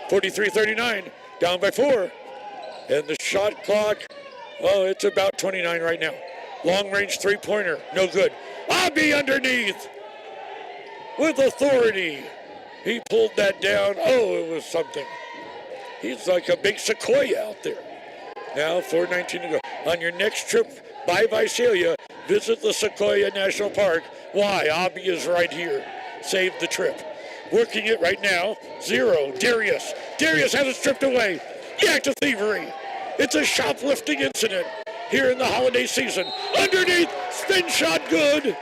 43-39, down by 4. And the shot clock, well, it's about 29 right now. Long-range three-pointer, no good. Abi underneath with authority. He pulled that down. Oh, it was something. He's like a big sequoia out there. Now 4:19 to go. On your next trip by Visalia, visit the Sequoia National Park. Why? Abi is right here. Save the trip. Working it right now. 0. Darius. Darius has it stripped away. The act of thievery. It's a shoplifting incident here in the holiday season. Underneath, spin shot good.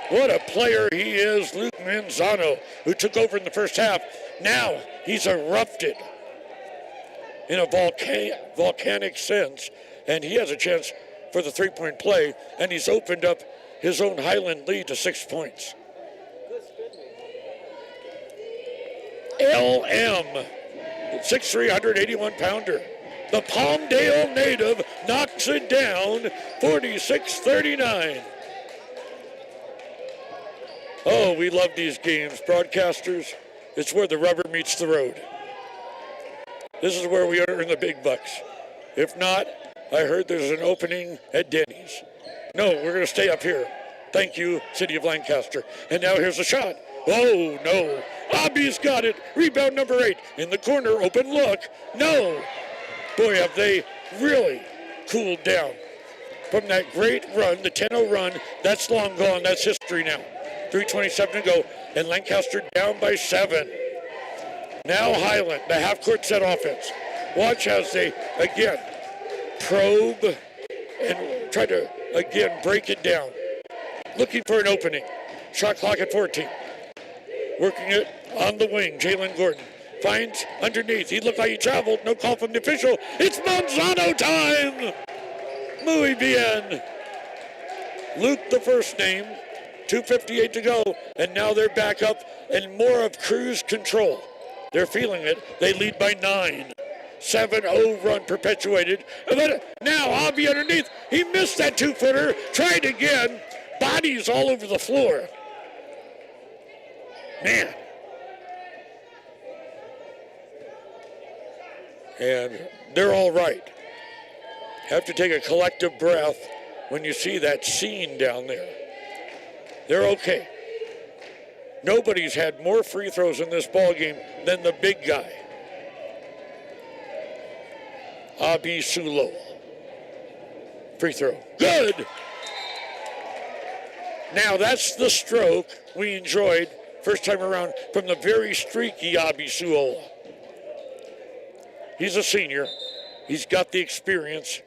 What a player he is, Luke Manzano, who took over in the first half. Now he's erupted in a volcanic sense, and he has a chance for the three-point play, and he's opened up his own Highland lead to 6 points. LM, 6'3", 181-pounder. The Palmdale native knocks it down, 46-39. Oh, we love these games, broadcasters. It's where the rubber meets the road. This is where we earn the big bucks. If not, I heard there's an opening at Denny's. No, we're going to stay up here. Thank you, City of Lancaster. And now here's a shot. Oh, no. Abi's got it. Rebound number 8. In the corner, open look. No. Boy, have they really cooled down from that great run, the 10-0 run. That's long gone. That's history now. 3:27 to go, and Lancaster down by 7. Now Highland, the half-court set offense. Watch as they, again, probe and try to, again, break it down. Looking for an opening. Shot clock at 14. Working it on the wing, Jalen Gordon. Finds underneath. He looked like he traveled. No call from the official. It's Manzano time! Muy bien. Luke, the first name. 2:58 to go, and now they're back up and more of cruise control. They're feeling it. They lead by 9. 7-0 run perpetuated. And then now Abi underneath. He missed that 2-footer. Tried again. Bodies all over the floor. Man. And they're all right. Have to take a collective breath when you see that scene down there. They're okay. Nobody's had more free throws in this ballgame than the big guy. Abi Sulo. Free throw. Good! Now that's the stroke we enjoyed first time around from the very streaky Abi Suola. He's a senior. He's got the experience.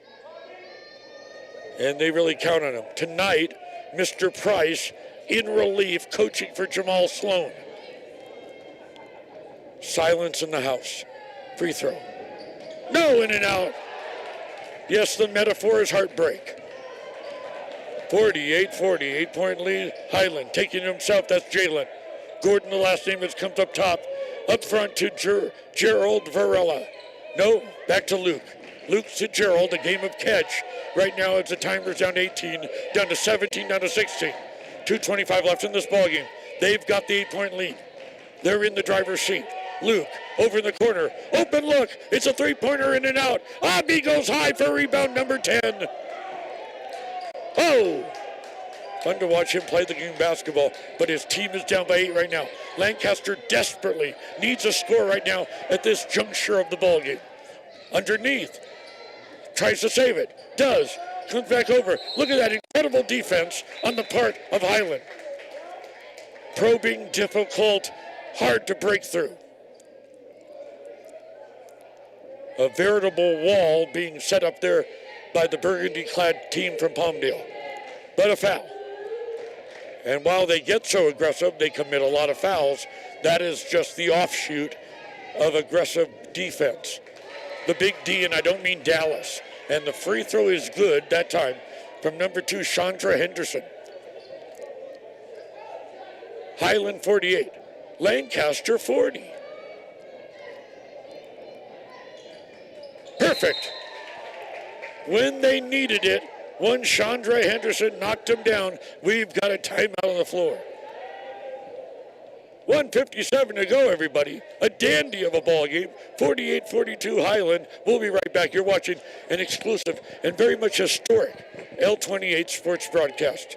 And they really count on him. Tonight, Mr. Price in relief, coaching for Jamal Sloan. Silence in the house. Free throw. No, in and out. Yes, the metaphor is heartbreak. 48-40, 8-point lead. Highland taking it himself, that's Jalen. Gordon, the last name, that comes up top. Up front to Gerald Varela. No, back to Luke. Luke to Gerald, a game of catch. Right now, it's the timer's down to 18, down to 17, down to 16. 2:25 left in this ballgame. They've got the 8-point lead. They're in the driver's seat. Luke over in the corner. Open look. It's a three-pointer in and out. Abi goes high for rebound number 10. Oh! Fun to watch him play the game basketball, but his team is down by 8 right now. Lancaster desperately needs a score right now at this juncture of the ballgame. Underneath. Tries to save it. Does. Comes back over. Look at that incredible defense on the part of Highland. Probing, difficult, hard to break through. A veritable wall being set up there by the burgundy-clad team from Palmdale. But a foul. And while they get so aggressive, they commit a lot of fouls. That is just the offshoot of aggressive defense. The big D, and I don't mean Dallas. And the free throw is good that time from number 2, Chandra Henderson. Highland 48, Lancaster 40. Perfect. When they needed it, one Chandra Henderson knocked him down. We've got a timeout on the floor. 1:57 to go, everybody. A dandy of a ball game. 48-42 Highland. We'll be right back. You're watching an exclusive and very much historic L28 sports broadcast.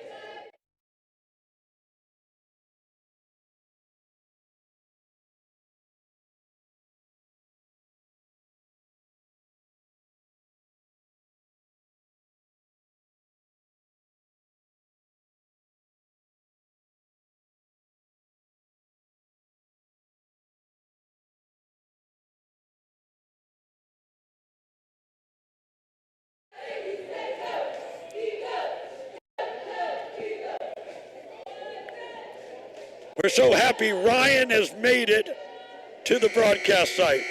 We're so happy Ryan has made it to the broadcast site.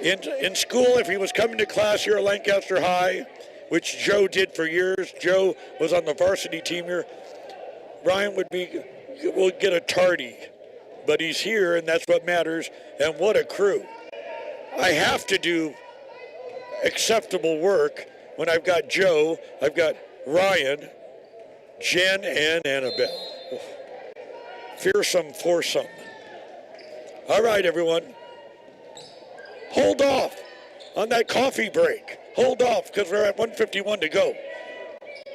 In school, if he was coming to class here at Lancaster High, which Joe did for years, Joe was on the varsity team here, Ryan will get a tardy. But he's here, and that's what matters, and what a crew. I have to do acceptable work when I've got Joe, I've got Ryan, Jen, and Annabelle. Fearsome foursome. All right, everyone. Hold off on that coffee break. Hold off, because we're at 1:51 to go.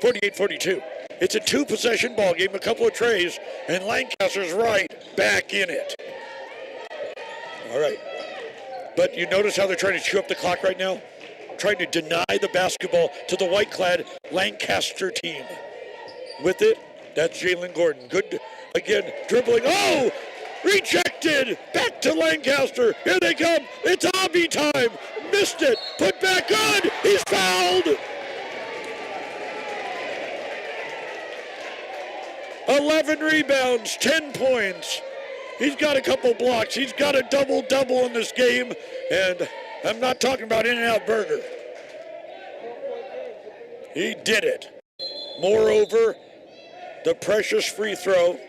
48-42. It's a two-possession ball game, a couple of trays, and Lancaster's right back in it. All right. But you notice how they're trying to chew up the clock right now? Trying to deny the basketball to the white-clad Lancaster team. With it, that's Jalen Gordon. Good, again, dribbling. Oh! Rejected! Back to Lancaster. Here they come. It's Obby time. Missed it. Put back on. He's fouled. 11 rebounds, 10 points. He's got a couple blocks. He's got a double-double in this game. And I'm not talking about In-N-Out Burger. He did it. Moreover, the precious free throw,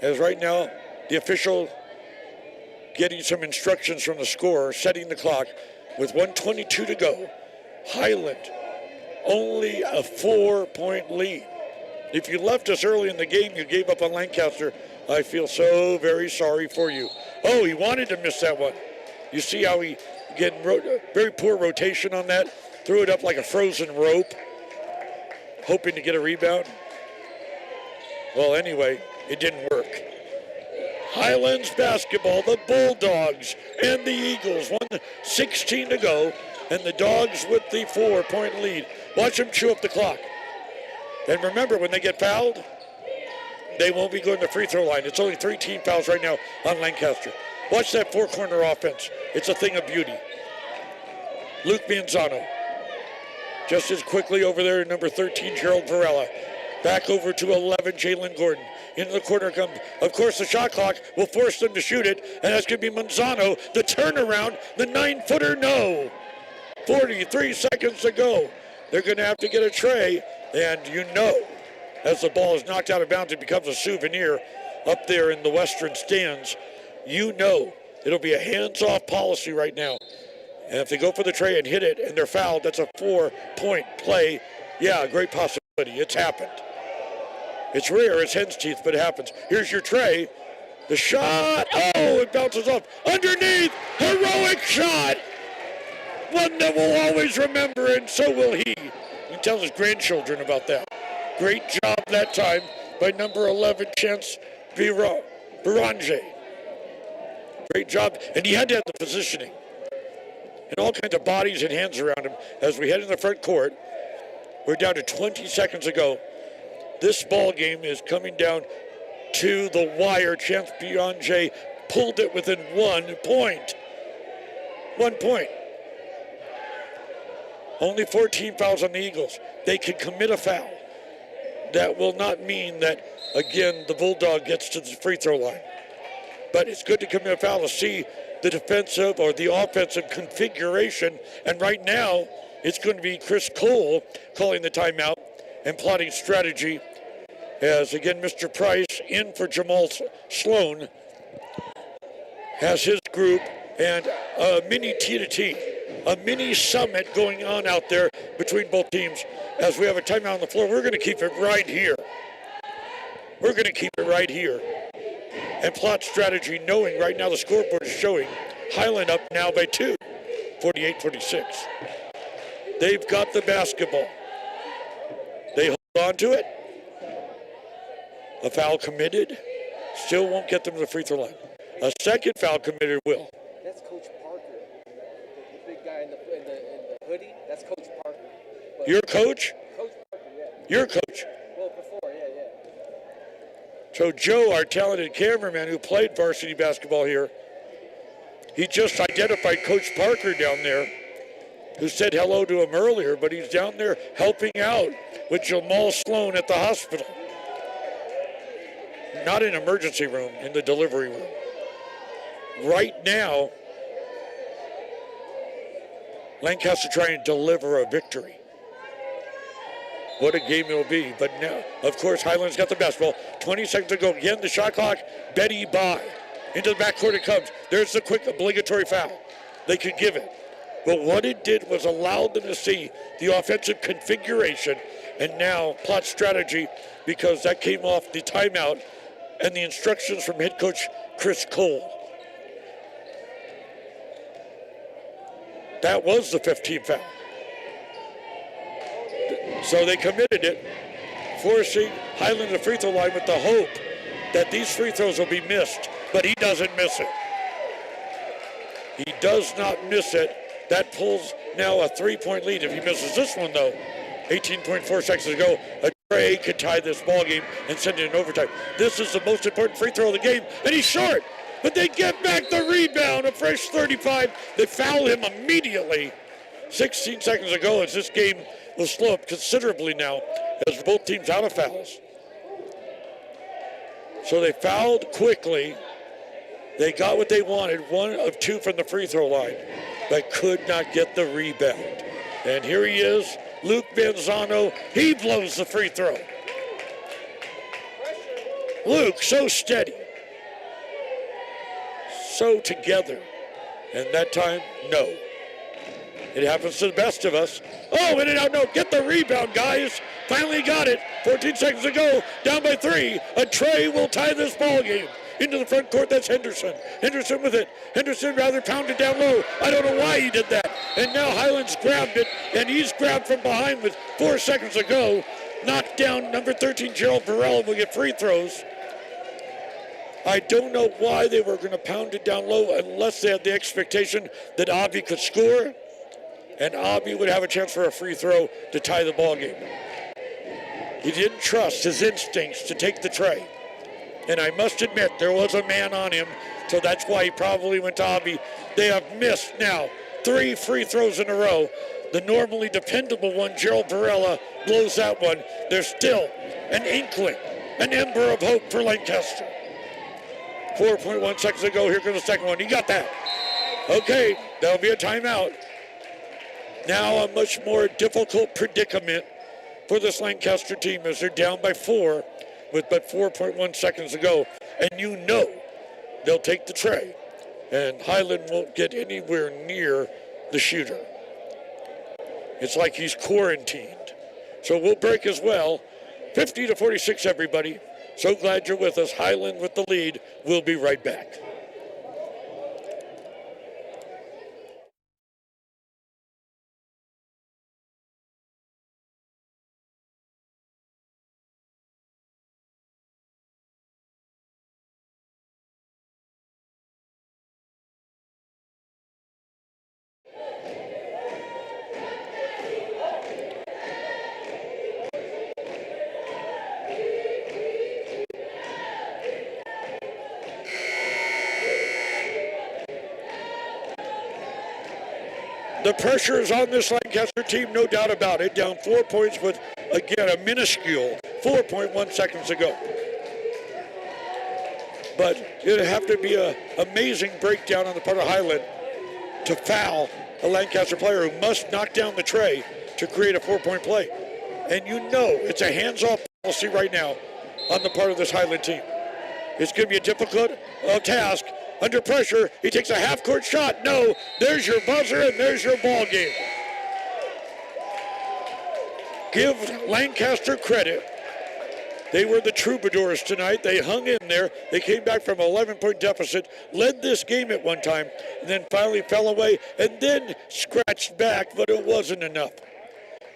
as right now the official getting some instructions from the scorer, setting the clock with 1:22 to go. Highland, only a 4-point lead. If you left us early in the game, you gave up on Lancaster. I feel so very sorry for you. Oh, he wanted to miss that one. You see how he, again, very poor rotation on that. Threw it up like a frozen rope, hoping to get a rebound. Well, anyway, it didn't work. Highlands basketball, the Bulldogs and the Eagles. 1:16 to go, and the Dogs with the 4-point lead. Watch them chew up the clock. And remember, when they get fouled, they won't be going to the free throw line. It's only 3 team fouls right now on Lancaster. Watch that four-corner offense. It's a thing of beauty. Luke Manzano. Just as quickly over there, number 13, Gerald Varela. Back over to 11, Jalen Gordon. Into the corner comes, of course, the shot clock will force them to shoot it, and that's going to be Manzano. The turnaround, the 9-footer, no. 43 seconds to go. They're going to have to get a tray, and you know, as the ball is knocked out of bounds, it becomes a souvenir up there in the western stands. You know it'll be a hands-off policy right now. And if they go for the tray and hit it and they're fouled, that's a 4-point play. Yeah, a great possibility. It's happened. It's rare, it's hen's teeth, but it happens. Here's your tray. The shot. Oh, it bounces off. Underneath. Heroic shot. One that we'll always remember, and so will he. He tells his grandchildren about that. Great job that time by number 11, Chance Birange. Great job. And he had to have the positioning. And all kinds of bodies and hands around him as we head in the front court. We're down to 20 seconds to go. This ball game is coming down to the wire. Chance Birange pulled it within 1 point. 1 point. Only 14 fouls on the Eagles. They can commit a foul. That will not mean that, again, the Bulldog gets to the free throw line. but it's good to come in a foul to see the defensive or the offensive configuration. And right now, it's going to be Chris Cole calling the timeout and plotting strategy as, again, Mr. Price in for Jamal Sloan has his group and a mini T-to-T, a mini summit going on out there between both teams. As we have a timeout on the floor, we're going to keep it right here. We're going to keep it right here and plot strategy, knowing right now the scoreboard is showing Highland up now by 2, 48-46. They've got the basketball. They hold on to it. A foul committed. Still won't get them to the free throw line. A second foul committed will. That's Coach Parker, the big guy in the hoodie. That's Coach Parker. But your coach? Coach Parker, yeah. Your coach? Well, before, yeah. So Joe, our talented cameraman who played varsity basketball here, he just identified Coach Parker down there, who said hello to him earlier, but he's down there helping out with Jamal Sloan at the hospital. Not in emergency room, in the delivery room. Right now, Lancaster trying to deliver a victory. What a game it will be. But now, of course, Highland's got the basketball. 20 seconds to go. Again, the shot clock, Betty by. Into the backcourt it comes. There's the quick obligatory foul. They could give it. But what it did was allow them to see the offensive configuration and now plot strategy, because that came off the timeout and the instructions from head coach Chris Cole. That was the 15th foul. So they committed it, forcing Highland to the free throw line with the hope that these free throws will be missed, but he doesn't miss it. He does not miss it. That pulls now a 3-point lead. If he misses this one, though, 18.4 seconds to go, a Trey could tie this ball game and send it in overtime. This is the most important free throw of the game, and he's short. But they get back the rebound, a fresh 35. They foul him immediately. 16 seconds ago, as this game will slow up considerably now, as both teams out of fouls. So they fouled quickly. They got what they wanted, 1 of 2 from the free throw line, but could not get the rebound. And here he is, Luke Manzano. He blows the free throw. Luke, so steady, so together. And that time, no. It happens to the best of us. Oh, in and out, no. Get the rebound, guys. Finally got it. 14 seconds to go. Down by 3. A Trey will tie this ball game. Into the front court, that's Henderson. Henderson with it. Henderson rather pounded down low. I don't know why he did that. And now Highland's grabbed it, and he's grabbed from behind with 4 seconds to go. Knocked down number 13, Gerald Burrell, will get free throws. I don't know why they were going to pound it down low unless they had the expectation that Avi could score, and Avi would have a chance for a free throw to tie the ball game. He didn't trust his instincts to take the tray. And I must admit, there was a man on him, so that's why he probably went to Avi. They have missed now 3 free throws in a row. The normally dependable one, Gerald Varela, blows that one. There's still an inkling, an ember of hope for Lancaster. 4.1 seconds ago, here comes the second one. He got that. Okay, that'll be a timeout. Now a much more difficult predicament for this Lancaster team as they're down by 4 with but 4.1 seconds to go. And you know they'll take the tray. And Highland won't get anywhere near the shooter. It's like he's quarantined. So we'll break as well. 50-46, everybody. So glad you're with us. Highland with the lead. We'll be right back. The pressure is on this Lancaster team, no doubt about it. Down 4 points with, again, a minuscule 4.1 seconds to go. but it'd have to be an amazing breakdown on the part of Highland to foul a Lancaster player who must knock down the tray to create a 4-point play. And you know it's a hands-off policy right now on the part of this Highland team. It's going to be a difficult task. Under pressure, he takes a half-court shot. No, there's your buzzer and there's your ball game. Give Lancaster credit. They were the troubadours tonight. They hung in there. They came back from an 11-point deficit, led this game at one time, and then finally fell away, and then scratched back, but it wasn't enough.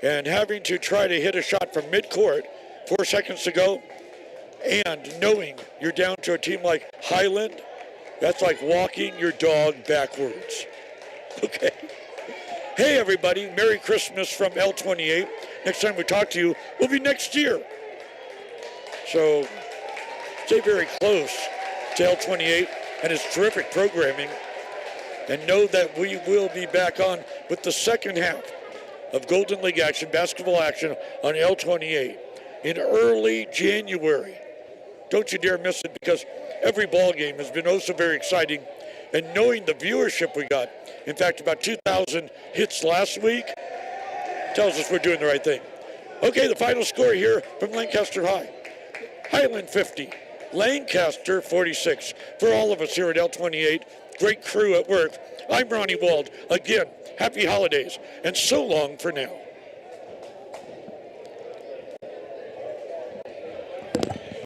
And having to try to hit a shot from midcourt, 4 seconds to go, and knowing you're down to a team like Highland, that's like walking your dog backwards. Okay. Hey, everybody. Merry Christmas from L28. Next time we talk to you will be next year. So stay very close to L28 and its terrific programming, and know that we will be back on with the second half of Golden League action, basketball action on L28 in early January. Don't you dare miss it, because every ball game has been oh so very exciting, and knowing the viewership we got, in fact about 2,000 hits last week, tells us we're doing the right thing. Okay, the final score here from Lancaster High. Highland 50, Lancaster 46. For all of us here at L28, great crew at work, I'm Ronnie Wald. Again, happy holidays, and so long for now.